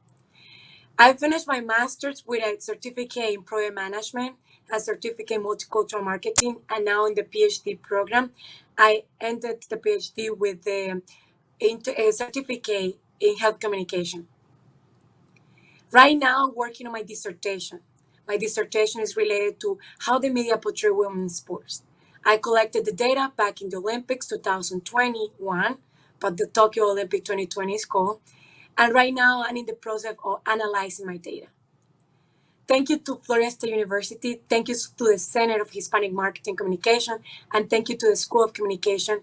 I finished my master's with a certificate in project management, a certificate in multicultural marketing, and now in the PhD program, I ended the PhD with a certificate in health communication. Right now, I'm working on my dissertation. My dissertation is related to how the media portray women in sports. I collected the data back in the Olympics 2021, but the Tokyo Olympic 2020 is called. And right now, I'm in the process of analyzing my data. Thank you to Florida State University. Thank you to the Center of Hispanic Marketing Communication. And thank you to the School of Communication.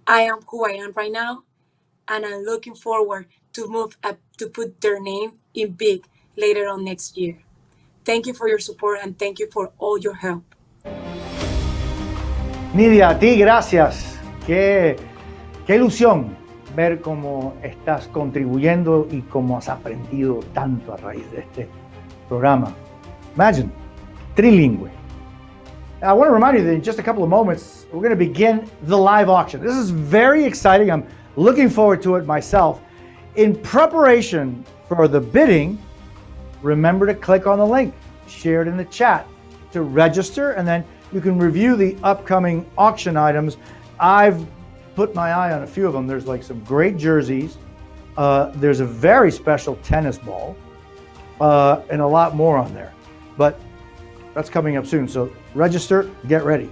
I am who I am right now. And I'm looking forward to move up to put their name in big later on next year. Thank you for your support and thank you for all your help. Nidia, a ti, gracias. Qué ilusión ver cómo estás contribuyendo y cómo has aprendido tanto a raíz de este programa. Imagine, trilingüe. I want to remind you that in just a couple of moments, we're going to begin the live auction. This is very exciting. I'm looking forward to it myself. In preparation for the bidding, remember to click on the link shared in the chat to register, and then you can review the upcoming auction items. I've put my eye on a few of them. There's like some great jerseys. There's a very special tennis ball and a lot more on there. But that's coming up soon. So register, get ready.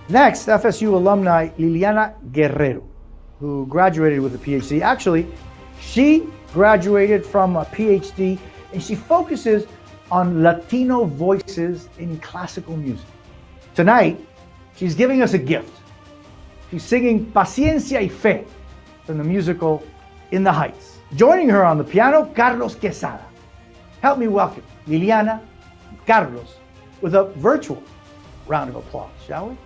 Next, FSU alumni Liliana Guerrero, who graduated with a PhD. Actually, she graduated from a PhD and she focuses on Latino voices in classical music. Tonight, she's giving us a gift. She's singing Paciencia y Fe from the musical In the Heights. Joining her on the piano, Carlos Quesada. Help me welcome Liliana and Carlos with a virtual round of applause, shall we?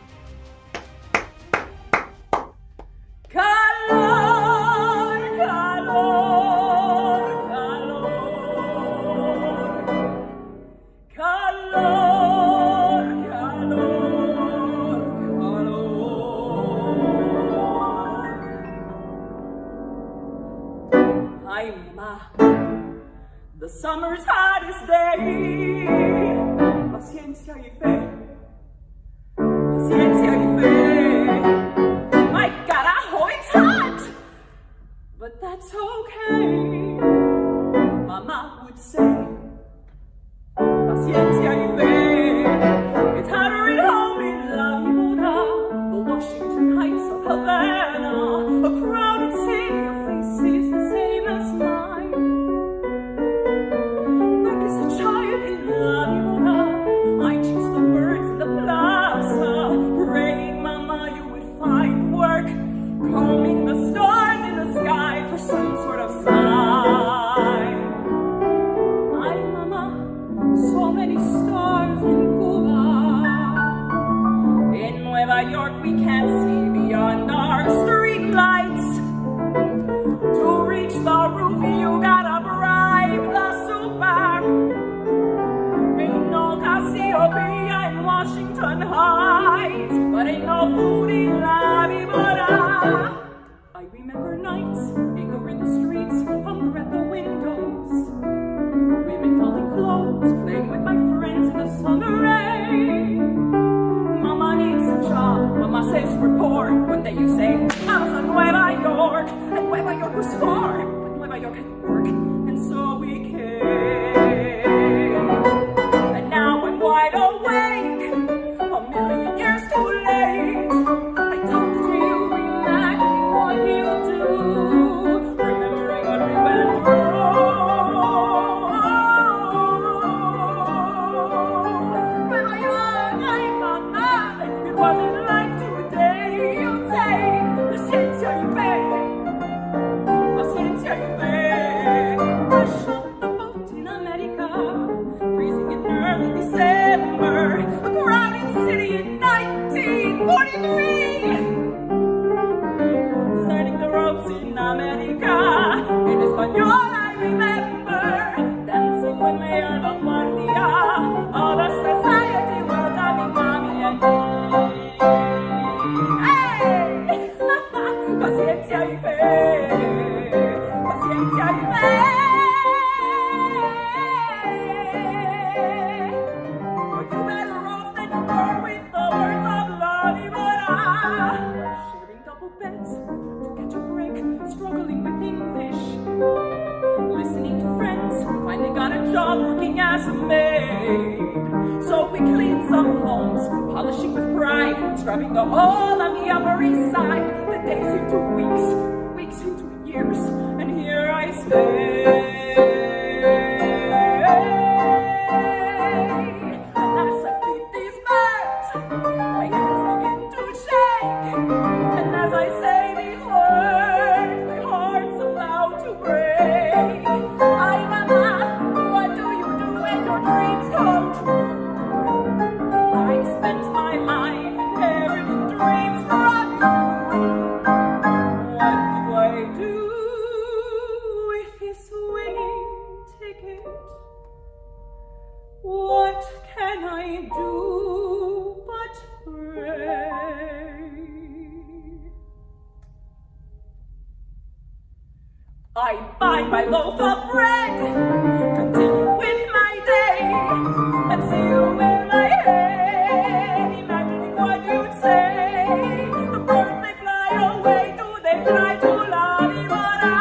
The summer's hottest day. Paciencia y fe. Paciencia y fe. My carajo, it's hot! But that's okay. Mama would say. Paciencia y fe. It's hotter at home in La Vibora, the Washington Heights streets of Havana, a crowded city of faces the same as mine. Back as a child in La Vibora, I chased the birds in the plaza, praying, Mama, you would find work, combing the stars in the sky for some sort of sign. Ay, Mama, so many stars in Cuba. In Nueva York, we can't see beyond our street lights. To reach the roof, you gotta bribe the super. Ain't no Cassiopeia in Washington Heights, but ain't no food in La Vibora. I remember nights, anger in the streets, hunger at the windows. Women folding clothes, playing with my friends in the summer rain. Mama needs a job, Mama says we're poor. One day you say, vamos a Nueva York, and Nueva York was far, but Nueva York had work, and so we came. And now I'm wide awake, a million years too late. I talk to you, imagining what you do, remembering what we went through. Nueva York, ay, Mama, it wasn't like today. You say, paciencia y fe, paciencia y fe. Fresh off the boat in America, freezing in early December, a crowded city in 1943. Learning the ropes in America, in Espanol I remember, dancing with Mayor Don Guardia, all the society welcoming mommy and me. Hey! Paciencia y fe, paciencia y fe. But you better off than you were with the words of La Vibora. Sharing double beds to catch a break, struggling with English. Listening to friends, finally got a job working as a maid. So we cleaned some homes, polishing with pride, scrubbing the whole of the Upper East Side. The days into weeks, weeks into years, and here I stay. And as I feed these birds, my hands begin to shake. And as I say these words, my heart's about to break. Ay, Mama, what do you do when your dreams come true? I spent my life inheriting dreams from you. What do I do with this winning ticket? What can I do but pray? I buy my loaf of bread, continue with my day, and see you in my head, imagining what you'd say. The birds, they fly away, do they fly to La Vibora?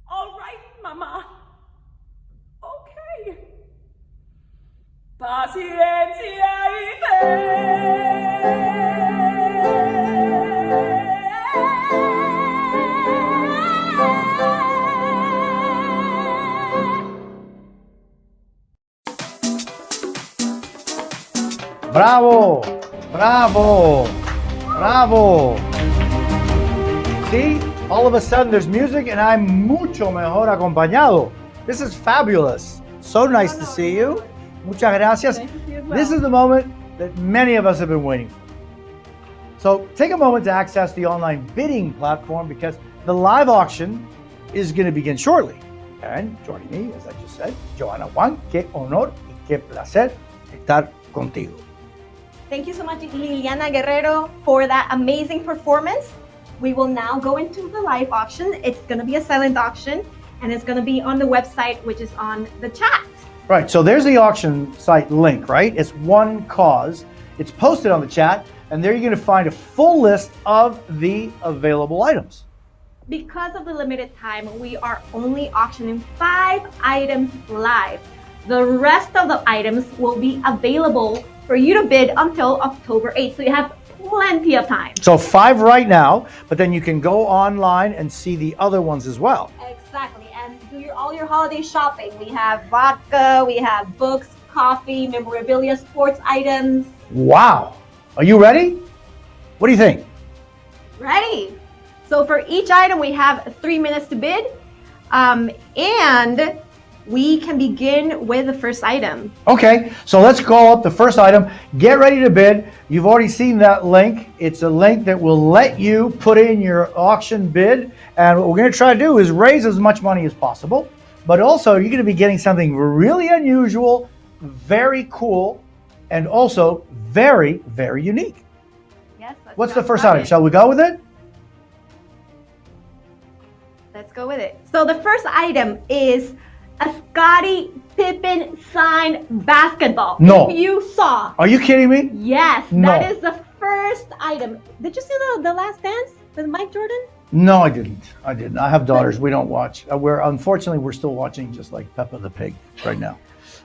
All right, Mama. Okay. Paciencia y fe. Bravo, bravo, bravo. See, all of a sudden there's music and I'm mucho mejor acompañado. This is fabulous. So nice to see you. Muchas gracias. This is the moment that many of us have been waiting for. So take a moment to access the online bidding platform because the live auction is going to begin shortly. And joining me, as I just said, Joanna Juan, qué honor y qué placer estar contigo. Thank you so much, Liliana Guerrero, for that amazing performance. We will now go into the live auction. It's going to be a silent auction, and it's going to be on the website, which is on the chat. Right, so there's the auction site link, right? It's One Cause. It's posted on the chat, and there you're going to find a full list of the available items. Because of the limited time, we are only auctioning 5 items live. The rest of the items will be available for you to bid until October 8th. So you have plenty of time. So 5 right now, but then you can go online and see the other ones as well. Exactly, and do all your holiday shopping. We have vodka, we have books, coffee, memorabilia, sports items. Wow. Are you ready? What do you think? Ready. So for each item, we have 3 minutes to bid. And we can begin with the first item. Okay, so let's call up the first item. Get ready to bid. You've already seen that link. It's a link that will let you put in your auction bid. And what we're going to try to do is raise as much money as possible. But also, you're going to be getting something really unusual, very cool, and also very, very unique. Yes. What's the first item? Shall we go with it? Let's go with it. So the first item is a Scottie Pippen signed basketball. No. If you saw. Are you kidding me? Yes, No. that is the first item. Did you see the Last Dance with Mike Jordan? No, I didn't. I have daughters. We don't watch. Unfortunately, we're still watching just like Peppa the Pig right now.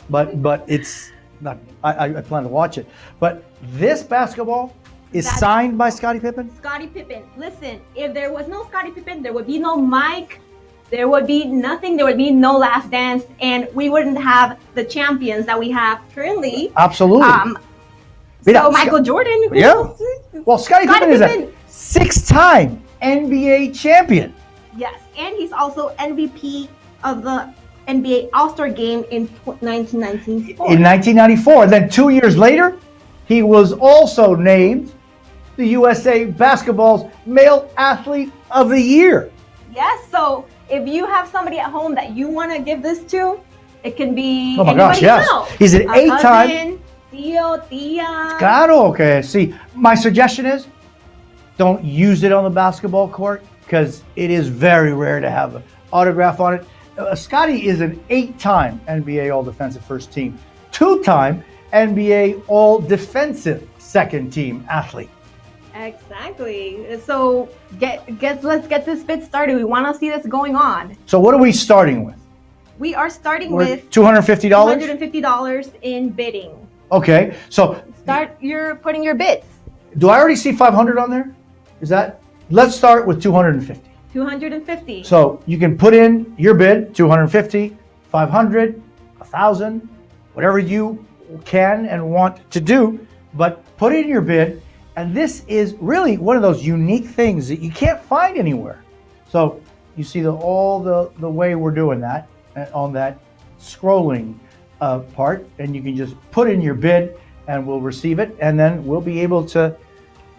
But it's not, I plan to watch it. But this basketball is signed by Scottie Pippen? Scottie Pippen. Listen, if there was no Scottie Pippen, there would be no Mike. There would be nothing. There would be no Last Dance, and we wouldn't have the champions that we have currently. Absolutely. So Michael Jordan. Yeah. Well, Scottie Pippen is a 6-time NBA champion. Yes, and he's also MVP of the NBA All-Star Game in 1994. In 1994. Then 2 years later, he was also named the USA Basketball's Male Athlete of the Year. Yes, so if you have somebody at home that you want to give this to, it can be Oh my gosh, anybody yes. you know. He's an A 8-time. cousin, tío, tía. Claro, okay. See, my suggestion is don't use it on the basketball court because it is very rare to have an autograph on it. Scottie is an 8-time NBA All-Defensive First Team, 2-time NBA All-Defensive Second Team athlete. Exactly. So let's get this bit started. We want to see this going on. So what are we starting with? We are starting We're with $250? $250 in bidding. Okay, so You're putting your bids. do I already see 500 on there? Let's start with 250. 250. So you can put in your bid, 250, 500, 1,000, whatever you can and want to do, but put in your bid. And this is really one of those unique things that you can't find anywhere. So you see all the way we're doing that on that scrolling part, and you can just put in your bid and we'll receive it, and then we'll be able to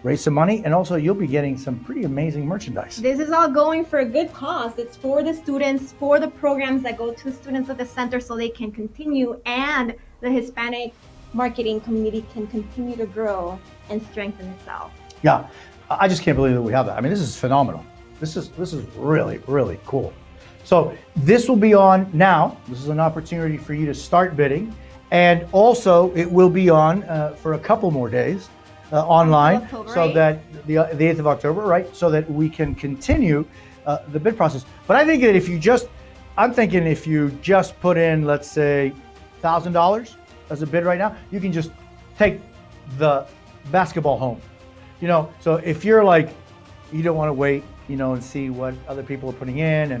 raise some money, and also you'll be getting some pretty amazing merchandise. This is all going for a good cause. It's for the students, for the programs that go to students at the center so they can continue and the Hispanic marketing community can continue to grow and strengthen itself. Yeah, I just can't believe that we have that. I mean, this is phenomenal. This is really, really cool. So this will be on now. This is an opportunity for you to start bidding. And also it will be on for a couple more days online, so that the 8th of October, right? So that we can continue the bid process. But I think that I'm thinking if you just put in, let's say, $1,000 as a bid right now, you can just take the basketball home. So if you're like, you don't want to wait, and see what other people are putting in,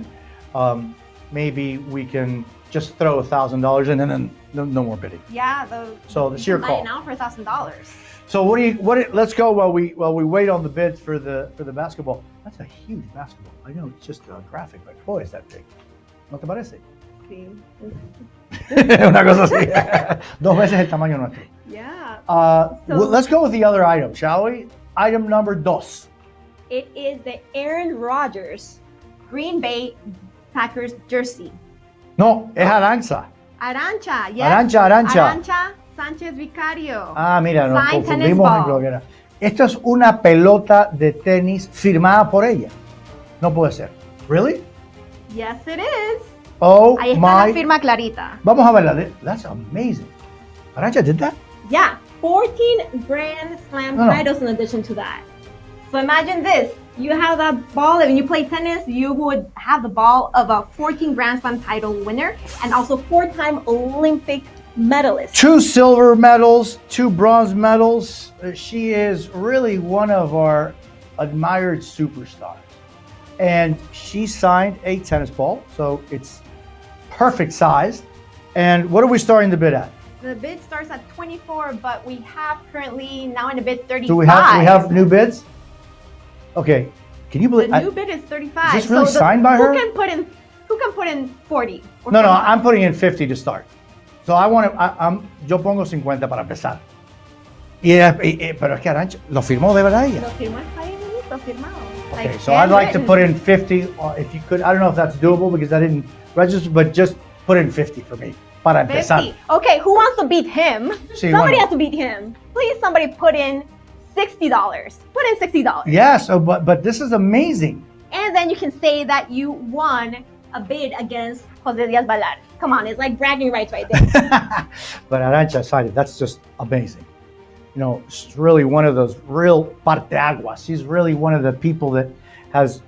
and maybe we can just throw $1,000 in and then no more bidding. Yeah, So it's your call. Buy it now for $1,000. So let's go while we wait on the bids for the basketball. That's a huge basketball. I know it's just a graphic, but boy, is that big. ¿No te parece? Sí. Una cosa así. 2 veces el tamaño nuestro. Yeah. Let's go with the other item, shall we? Item number 2. It is the Aaron Rodgers Green Bay Packers jersey. No, es Aranza. Arancha, yes. Arancha. Arancha Sánchez Vicario. Mira, nos Signed tennis confundimos en ball. lo que era. Esto es una pelota de tenis firmada por ella. No puede ser. Really? Yes, it is. Oh Ahí está my. la firma clarita. Vamos a verla. That's amazing. Arancha did that? Yeah, 14 Grand Slam No. titles in addition to that. So imagine this. You have that ball, and when you play tennis, you would have the ball of a 14 Grand Slam title winner and also 4-time Olympic medalist. 2 silver medals, 2 bronze medals. She is really one of our admired superstars. And she signed a tennis ball, so it's perfect sized. And what are we starting the bid at? The bid starts at 24, but we have currently now in the bid 35. Do we have new bids? Okay, can you believe? The new bid is 35. Is this really signed by her? Who can put in 40? Or No, 45? I'm putting in 50 to start. So I want to, yo pongo 50 para empezar. Pero es que Arancha, lo firmó de verdad ella. Lo firmó, está bien bonito, firmado. Okay, so I'd like to put in 50, if you could. I don't know if that's doable because I didn't register, but just put in 50 for me. Para empezar. 50. Okay, who wants to beat him? Sí, Somebody bueno. has to beat him. Please, somebody put in $60. Put in $60. Yes, but this is amazing. And then you can say that you won a bid against Jose Diaz Balar. Come on, it's like bragging rights right there. But Arancha cited, that's just amazing. You know, she's really one of those real parteaguas. She's really one of the people that has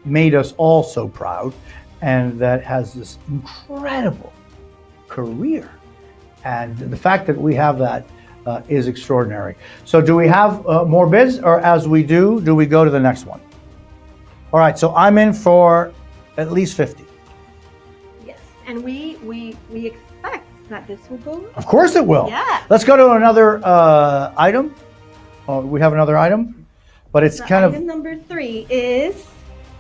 made us all so proud and that has this incredible career. And the fact that we have that is extraordinary. So do we have more bids, or as we do we go to the next one? All right, so I'm in for at least 50. Yes, and we expect that this will go. Of course it will. Yeah. Let's go to another item. Oh, we have another item, but it's kind Item of, number 3 is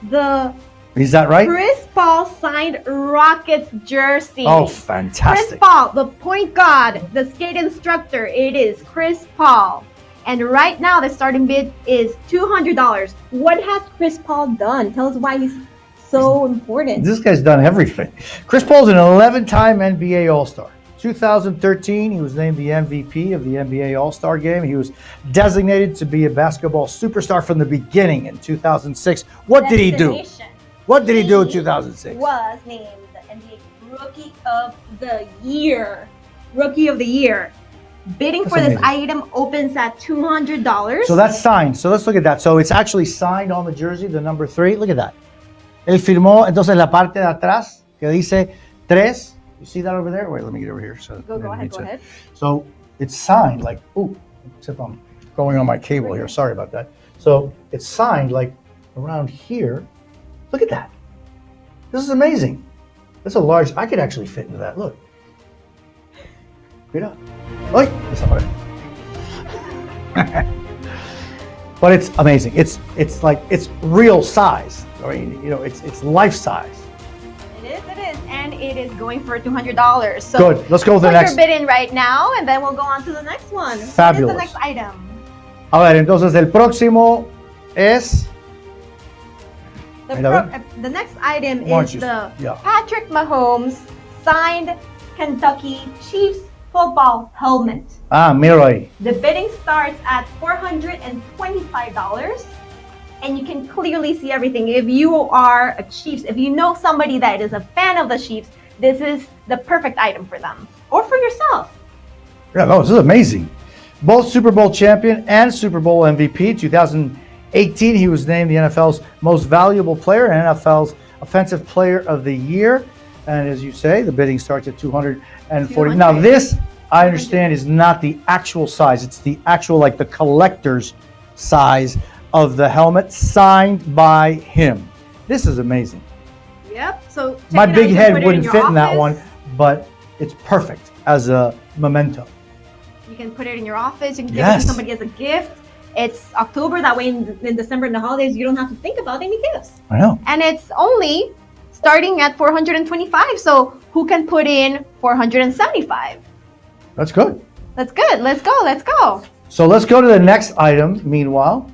the is that right? Chris Paul signed Rockets jersey. Oh, fantastic. Chris Paul, the point guard, the skate instructor, it is Chris Paul. And right now the starting bid is $200. What has Chris Paul done? Tell us why he's so important. This guy's done everything. Chris Paul's an 11-time NBA All-Star. 2013, he was named the MVP of the NBA All-Star Game. He was designated to be a basketball superstar from the beginning in 2006. What did he do? What did he do in 2006? Was named the NBA Rookie of the Year. Rookie of the Year. Bidding That's for this amazing. item opens at $200. So that's signed. So let's look at that. So it's actually signed on the jersey, the number 3. Look at that. Él firmó, entonces la parte de atrás que dice 3. You see that over there? Wait, let me get over here. So Go ahead. So it's signed like, ooh, except I'm going on my cable here. Sorry about that. So it's signed like around here. Look at that. This is amazing. That's a large, I could actually fit into that. Look. Mira. Ay, but it's amazing. It's like, it's real size. I mean, you know, it's life size. It is, and it is going for $200. So Good. Let's go with the put next. your bid in right now, and then we'll go on to the next one. Fabulous. What is the next item? A ver, entonces el próximo es. The next item Why don't is you- the yeah. Patrick Mahomes signed Kentucky Chiefs football helmet. Ah, mira ahí. The bidding starts at $425, and you can clearly see everything. If you are a Chiefs, if you know somebody that is a fan of the Chiefs, this is the perfect item for them or for yourself. Yeah, no, this is amazing. Both Super Bowl champion and Super Bowl MVP. 2018, he was named the NFL's most valuable player and NFL's Offensive Player of the Year. And as you say, the bidding starts at $240. Now this, I understand, is not the actual size. It's the actual, like the collector's size of the helmet signed by him. This is amazing. Yep. So check My it out. big You can put head it wouldn't your fit in that office. one, but it's perfect as a memento. You can put it in your office. You can give it Yes. to somebody as a gift. It's October. That way, in December and the holidays, you don't have to think about any gifts. I know. And it's only starting at $425. So who can put in $475? That's good. That's good. Let's go. Let's go. So let's go to the next item, meanwhile.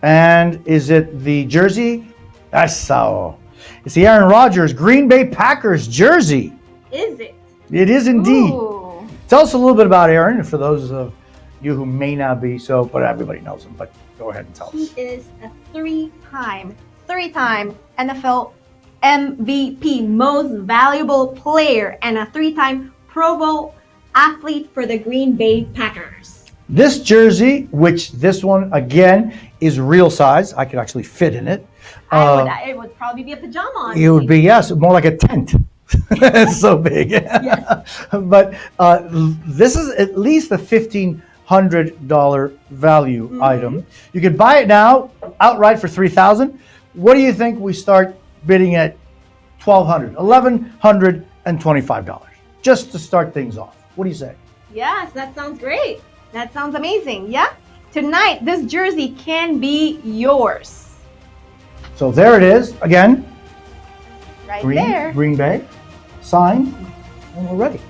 And is it the jersey? Eso. It's the Aaron Rodgers Green Bay Packers jersey. Is it? It is indeed. Ooh. Tell us a little bit about Aaron, for those of you who may not be so, but everybody knows him. But go ahead and tell He us. is a three-time NFL MVP, most valuable player, and a three-time Pro Bowl athlete for the Green Bay Packers. This jersey, which this one, again, is real size. I could actually fit in it. It would probably be a pajama on It would be, yes, more like a tent It's so big. But this is at least a $1,500 value item. You could buy it now outright for $3,000. What do you think we start bidding at $1,200, $1,125, just to start things off? What do you say? Yes, that sounds great. That sounds amazing. Yeah. Tonight, this jersey can be yours. So there it is again. Right there. Green Bay, signed, and we're ready.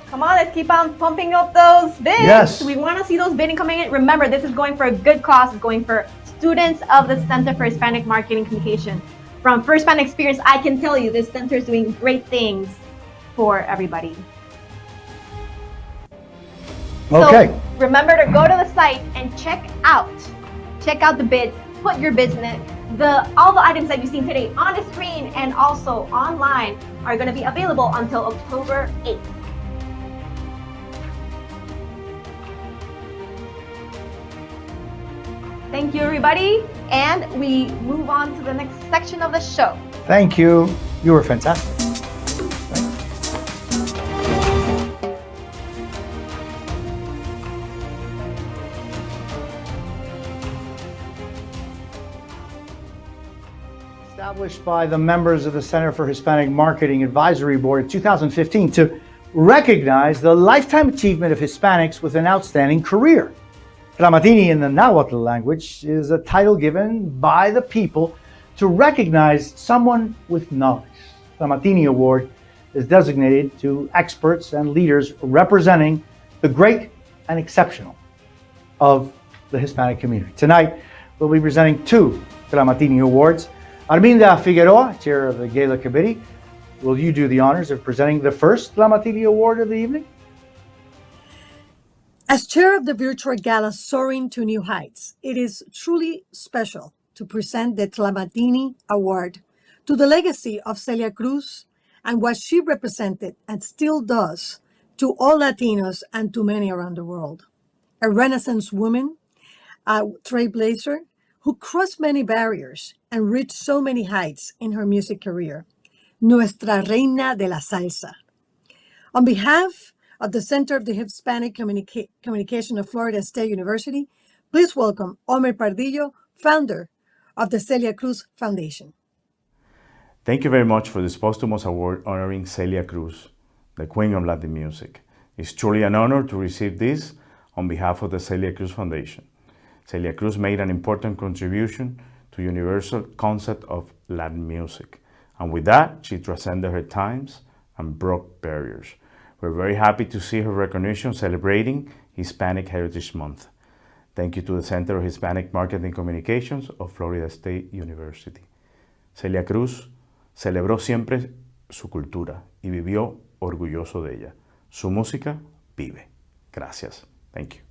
Come on, let's keep on pumping up those bids. Yes. We want to see those bidding coming in. Remember, this is going for a good cause. It's going for students of the Center for Hispanic Marketing Communication. From first-hand experience, I can tell you this center is doing great things for everybody. Okay. So remember to go to the site and check out the bids. Put your bids in it. All the items that you've seen today on the screen and also online are going to be available until October 8th. Thank you, everybody, and we move on to the next section of the show. Thank you. You were fantastic. Established by the members of the Center for Hispanic Marketing Advisory Board in 2015 to recognize the lifetime achievement of Hispanics with an outstanding career. Tlamatini in the Nahuatl language is a title given by the people to recognize someone with knowledge. Tlamatini Award is designated to experts and leaders representing the great and exceptional of the Hispanic community. Tonight, we'll be presenting two Tlamatini Awards. Arminda Figueroa, chair of the Gala committee, will you do the honors of presenting the first Tlamatini Award of the evening? As chair of the virtual gala Soaring to New Heights, it is truly special to present the Tlamatini Award to the legacy of Celia Cruz and what she represented and still does to all Latinos and to many around the world. A Renaissance woman, a trailblazer who crossed many barriers and reached so many heights in her music career. Nuestra Reina de la Salsa. On behalf of the Center of the Hispanic Communication of Florida State University, please welcome Omer Pardillo, founder of the Celia Cruz Foundation. Thank you very much for this posthumous award honoring Celia Cruz, the Queen of Latin music. It's truly an honor to receive this on behalf of the Celia Cruz Foundation. Celia Cruz made an important contribution to universal concept of Latin music. And with that, she transcended her times and broke barriers. We're very happy to see her recognition celebrating Hispanic Heritage Month. Thank you to the Center of Hispanic Marketing Communications of Florida State University. Celia Cruz celebró siempre su cultura y vivió orgulloso de ella. Su música vive. Gracias. Thank you.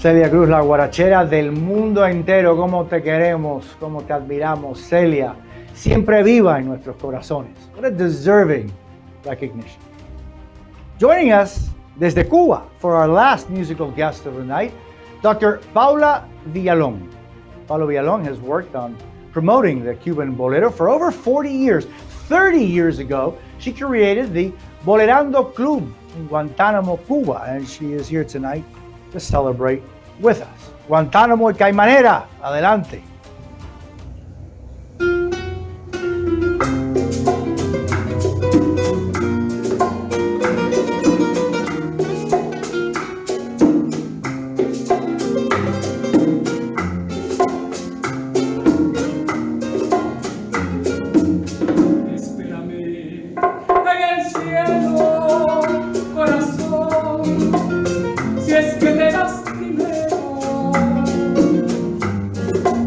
Celia Cruz, la guarachera del mundo entero, cómo te queremos, cómo te admiramos, Celia, siempre viva en nuestros corazones. What a deserving recognition. Joining us desde Cuba for our last musical guest of the night, Dr. Paula Villalón. Paula Villalón has worked on promoting the Cuban bolero for over 40 years. 30 years ago, she created the Bolerando Club in Guantánamo, Cuba, and she is here tonight to celebrate with us. Guantánamo y Caimanera, adelante.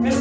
Es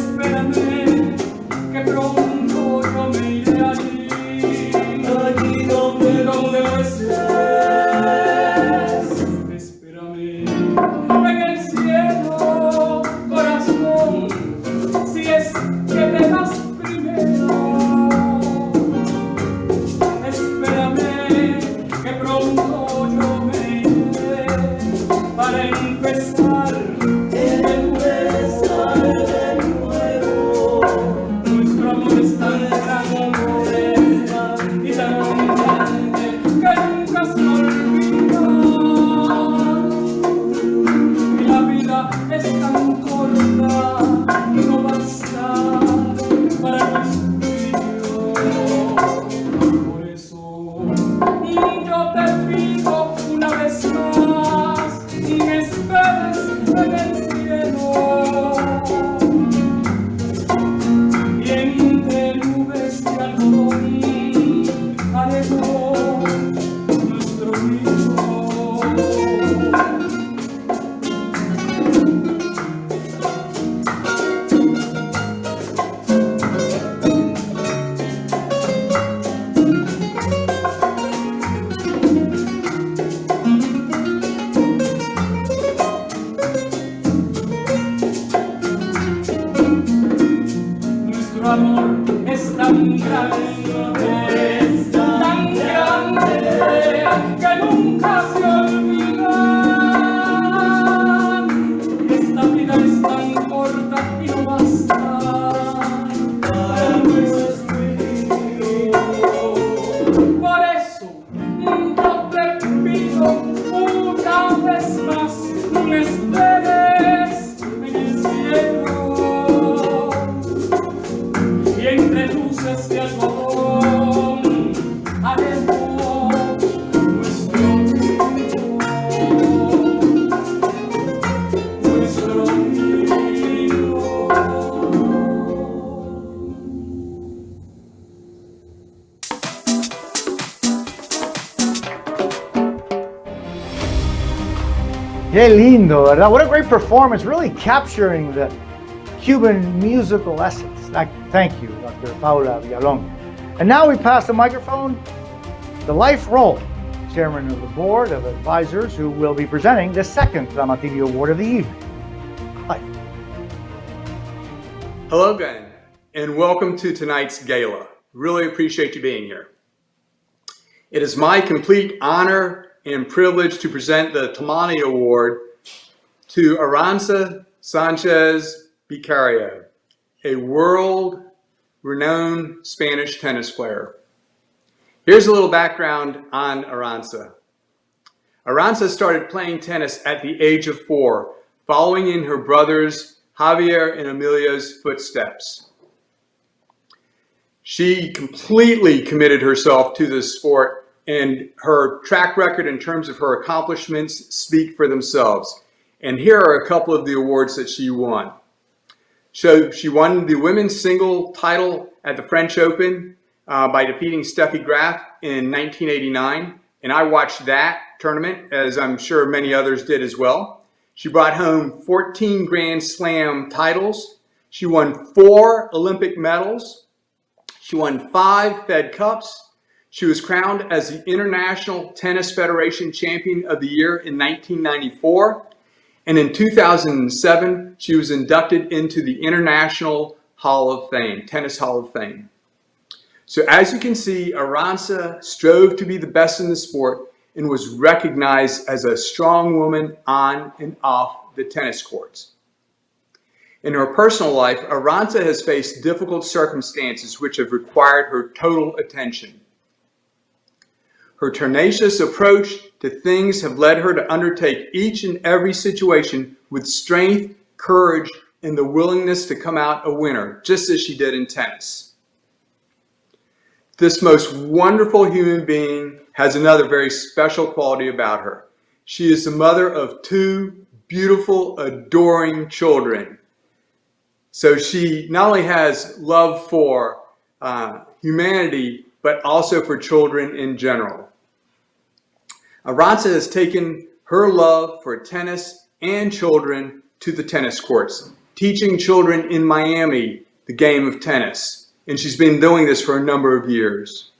es tan grande que nunca se olvida. Esta vida es tan corta y no basta para nuestro espíritu. Por eso yo te pido una vez más, no me esperes en el cielo. Y entre luces de algodón haremos nuestro nido, nuestro nido. Qué lindo, ¿verdad? What a great performance, really capturing the Cuban musical essence. Thank you, Dr. Paula Villalón. And now we pass the microphone to Life Roll, Chairman of the Board of Advisors, who will be presenting the second Tramatini Award of the evening. Life. Hello again, and welcome to tonight's gala. Really appreciate you being here. It is my complete honor and privilege to present the Tamani Award to Aranza Sanchez Vicario, a world-renowned Spanish tennis player. Here's a little background on Aranza. Aranza started playing tennis at the age of 4, following in her brothers Javier and Emilio's footsteps. She completely committed herself to this sport, and her track record in terms of her accomplishments speak for themselves. And here are a couple of the awards that she won. So she won the women's single title at the French Open by defeating Steffi Graf in 1989. And I watched that tournament, as I'm sure many others did as well. She brought home 14 Grand Slam titles. She won 4 Olympic medals. She won 5 Fed Cups. She was crowned as the International Tennis Federation Champion of the Year in 1994. And in 2007, she was inducted into the International Hall of Fame, Tennis Hall of Fame. So as you can see, Aranza strove to be the best in the sport and was recognized as a strong woman on and off the tennis courts. In her personal life, Aranza has faced difficult circumstances which have required her total attention. Her tenacious approach to things have led her to undertake each and every situation with strength, courage, and the willingness to come out a winner, just as she did in tennis. This most wonderful human being has another very special quality about her. She is the mother of 2 beautiful, adoring children. So she not only has love for humanity, but also for children in general. Aranza has taken her love for tennis and children to the tennis courts, teaching children in Miami the game of tennis. And she's been doing this for a number of years.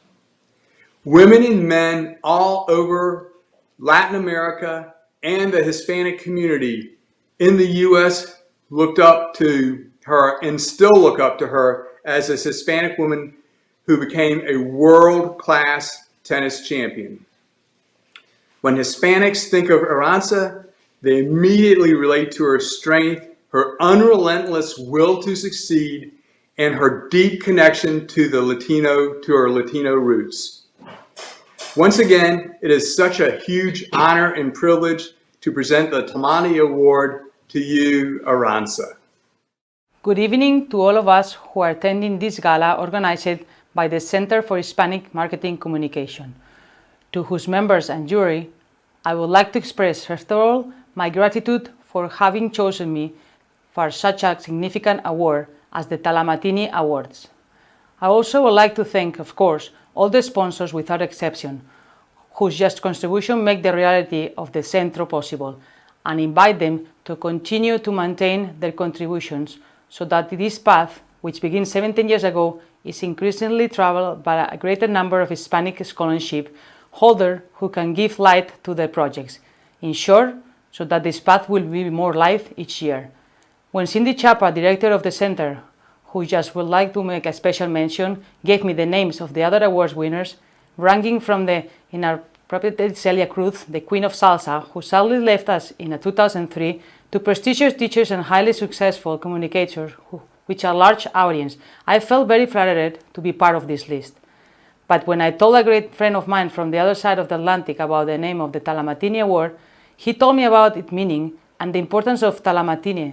Women and men all over Latin America and the Hispanic community in the U.S. looked up to her and still look up to her as a Hispanic woman who became a world-class tennis champion. When Hispanics think of Aranza, they immediately relate to her strength, her unrelentless will to succeed, and her deep connection to her Latino roots. Once again, it is such a huge honor and privilege to present the Tamani Award to you, Aranza. Good evening to all of us who are attending this gala organized by the Center for Hispanic Marketing Communication, to whose members and jury I would like to express, first of all, my gratitude for having chosen me for such a significant award as the Talamatini Awards. I also would like to thank, of course, all the sponsors without exception, whose just contribution make the reality of the Centro possible, and invite them to continue to maintain their contributions so that this path, which began 17 years ago, is increasingly traveled by a greater number of Hispanic scholarship holders who can give light to their projects. In short, so that this path will be more live each year. When Cindy Chapa, director of the center, who just would like to make a special mention, gave me the names of the other awards winners, ranking from the inappropriate Celia Cruz, the Queen of Salsa, who sadly left us in 2003, to prestigious teachers and highly successful communicators, which are a large audience. I felt very flattered to be part of this list. But when I told a great friend of mine from the other side of the Atlantic about the name of the Talamatini Award, he told me about its meaning and the importance of Talamatini,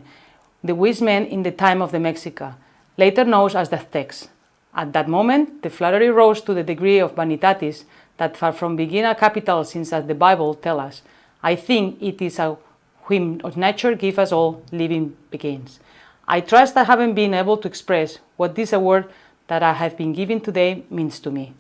the wise men in the time of the Mexica, later known as the Aztecs. At that moment, the flattery rose to the degree of vanitatis that far from being a capital, since as the Bible tells us, I think it is a whim of nature give us all living begins. I trust I haven't been able to express what this award that I have been given today means to me.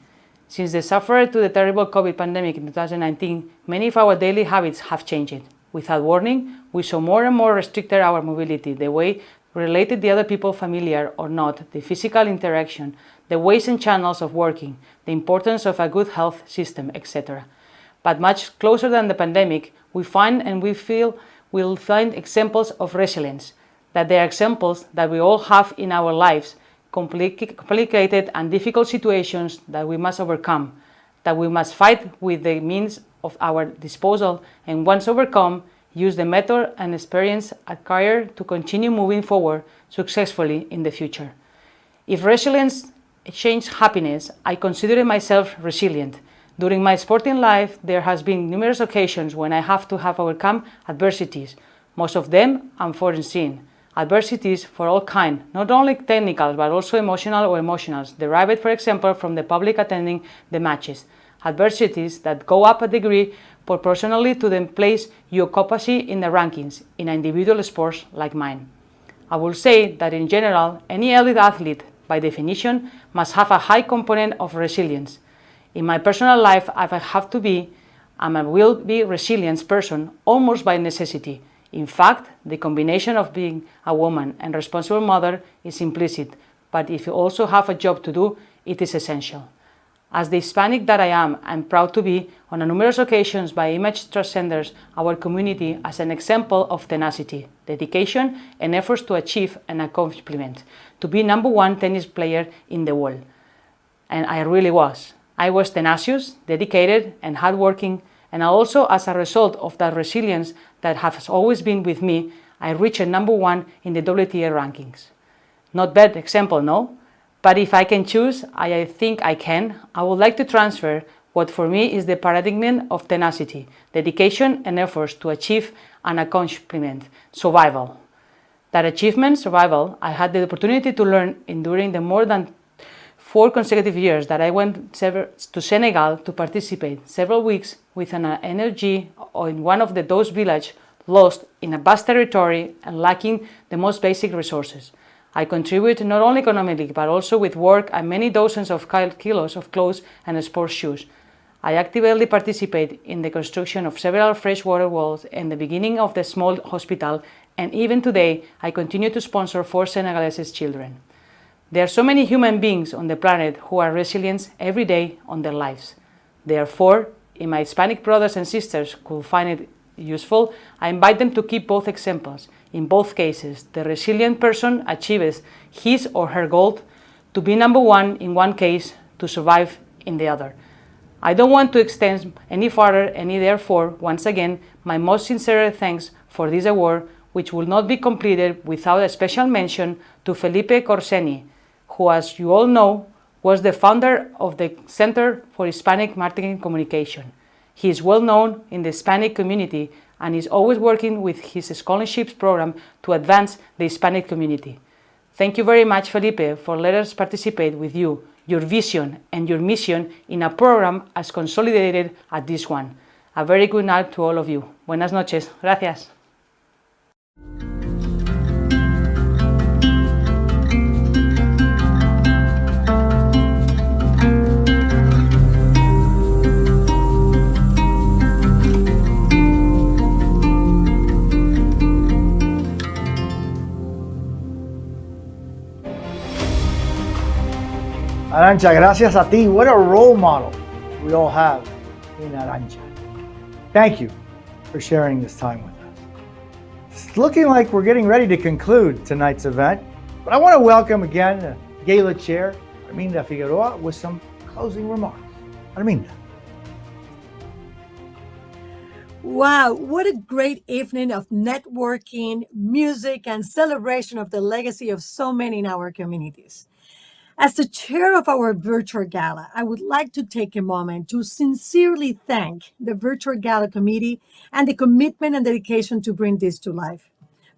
Since the sufferer to the terrible COVID pandemic in 2019, many of our daily habits have changed. Without warning, we saw more and more restricted our mobility, the way we related to other people, familiar or not, the physical interaction, the ways and channels of working, the importance of a good health system, etc. But much closer than the pandemic, we find and we feel we'll find examples of resilience, that they are examples that we all have in our lives, complicated and difficult situations that we must overcome, that we must fight with the means of our disposal, and once overcome, use the method and experience acquired to continue moving forward successfully in the future. If resilience changed happiness, I consider myself resilient. During my sporting life, there has been numerous occasions when I have to have overcome adversities, most of them unforeseen. Adversities for all kind, not only technical but also emotional or emotionals, derived, for example, from the public attending the matches. Adversities that go up a degree proportionally to the place you occupy in the rankings in individual sports like mine. I will say that in general, any elite athlete, by definition, must have a high component of resilience. In my personal life, I have to be, and I will be, a resilient person almost by necessity. In fact, the combination of being a woman and responsible mother is implicit, but if you also have a job to do, it is essential. As the Hispanic that I am, I'm proud to be, on numerous occasions by image transcenders, our community as an example of tenacity, dedication, and efforts to achieve an accomplishment, to be #1 tennis player in the world. And I really was. I was tenacious, dedicated, and hardworking, and also as a result of that resilience that has always been with me, I reached #1 in the WTA rankings. Not bad example, no? But if I can choose, I think I can, I would like to transfer what for me is the paradigm of tenacity, dedication, and efforts to achieve an accomplishment, survival. That achievement, survival, I had the opportunity to learn during the more than 4 consecutive years that I went to Senegal to participate several weeks with an energy in one of those villages lost in a vast territory and lacking the most basic resources. I contribute not only economically but also with work and many dozens of kilos of clothes and sports shoes. I actively participate in the construction of several freshwater wells and the beginning of the small hospital, and even today I continue to sponsor 4 Senegalese children. There are so many human beings on the planet who are resilient every day on their lives. Therefore, if my Hispanic brothers and sisters could find it useful, I invite them to keep both examples. In both cases, the resilient person achieves his or her goal to be #1 in one case, to survive in the other. I don't want to extend any further, therefore, once again, my most sincere thanks for this award, which will not be completed without a special mention to Felipe Corseni, who, as you all know, was the founder of the Center for Hispanic Marketing Communication. He is well known in the Hispanic community and is always working with his scholarships program to advance the Hispanic community. Thank you very much, Felipe, for letting us participate with you, your vision and your mission in a program as consolidated as this one. A very good night to all of you. Buenas noches. Gracias. Arancha, gracias a ti. What a role model we all have in Arancha. Thank you for sharing this time with us. It's looking like we're getting ready to conclude tonight's event, But I want to welcome again Gala Chair Arminda Figueroa with some closing remarks. Arminda. Wow, what a great evening of networking, music, and celebration of the legacy of so many in our communities. As the chair of our virtual gala, I would like to take a moment to sincerely thank the virtual gala committee and the commitment and dedication to bring this to life.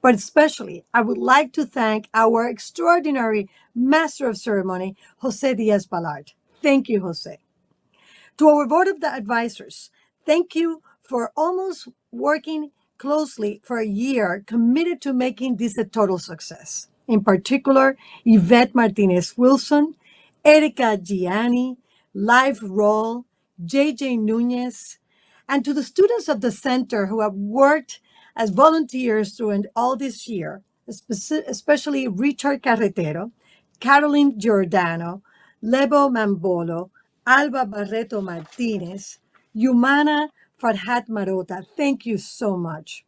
But especially, I would like to thank our extraordinary master of ceremony, Jose Diaz-Balart. Thank you, Jose. To our board of the advisors, thank you for almost working closely for a year, committed to making this a total success. In particular, Yvette Martinez-Wilson, Erica Gianni, Live Roll, JJ Nunez, and to the students of the center who have worked as volunteers throughout all this year, especially Richard Carretero, Caroline Giordano, Lebo Mambolo, Alba Barreto Martinez, Yumana Farhat Marota, thank you so much.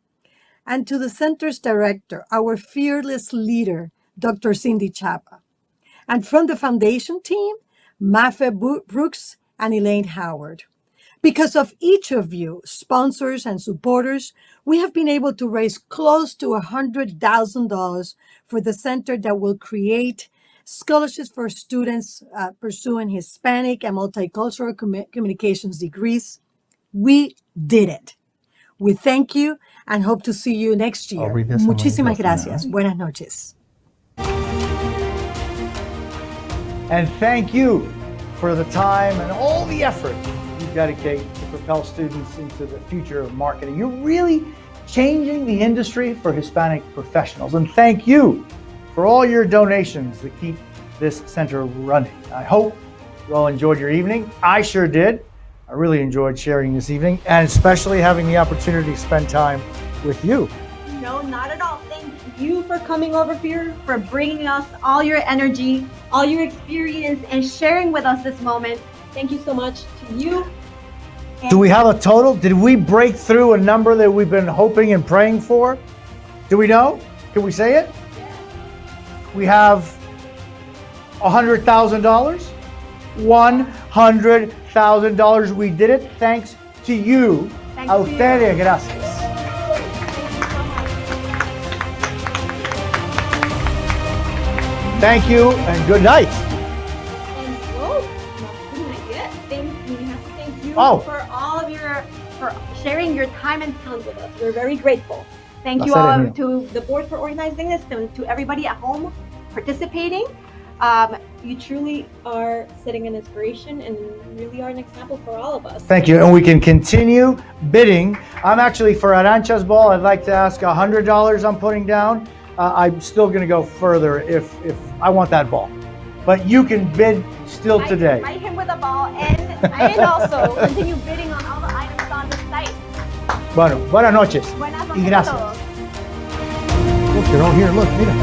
And to the center's director, our fearless leader, Dr. Cindy Chapa. And from the foundation team, Mafe Brooks and Elaine Howard. Because of each of you, sponsors and supporters, we have been able to raise close to $100,000 for the center that will create scholarships for students pursuing Hispanic and multicultural communications degrees. We did it. We thank you and hope to see you next year. Muchísimas gracias. Buenas noches. And thank you for the time and all the effort you dedicate to propel students into the future of marketing. You're really changing the industry for Hispanic professionals. And thank you for all your donations that keep this center running. I hope you all enjoyed your evening. I sure did. I really enjoyed sharing this evening and especially having the opportunity to spend time with you. No, not at all. Thank you for coming over here, for bringing us all your energy, all your experience, and sharing with us this moment. Thank you so much to you. Do we have a total? Did we break through a number that we've been hoping and praying for? Do we know? Can we say it? We have $100,000. $100,000. We did it thanks to you. A ustedes, gracias. Thank you and good night. And whoa, not yet. We have to thank you for all of for sharing your time and talent with us. We're very grateful. Thank you all to the board for organizing this, and to everybody at home participating. You truly are setting an inspiration and really are an example for all of us. Thank you. And we can continue bidding. I'm actually for Arancha's ball. I'd like to ask $100 I'm putting down. I'm still going to go further if I want that ball. But you can bid still today. Buy him with a ball and also continue bidding on all the items on the site. Bueno, buenas noches. Buenas Y noches a gracias. todos. Look, you're all here. Look, mira.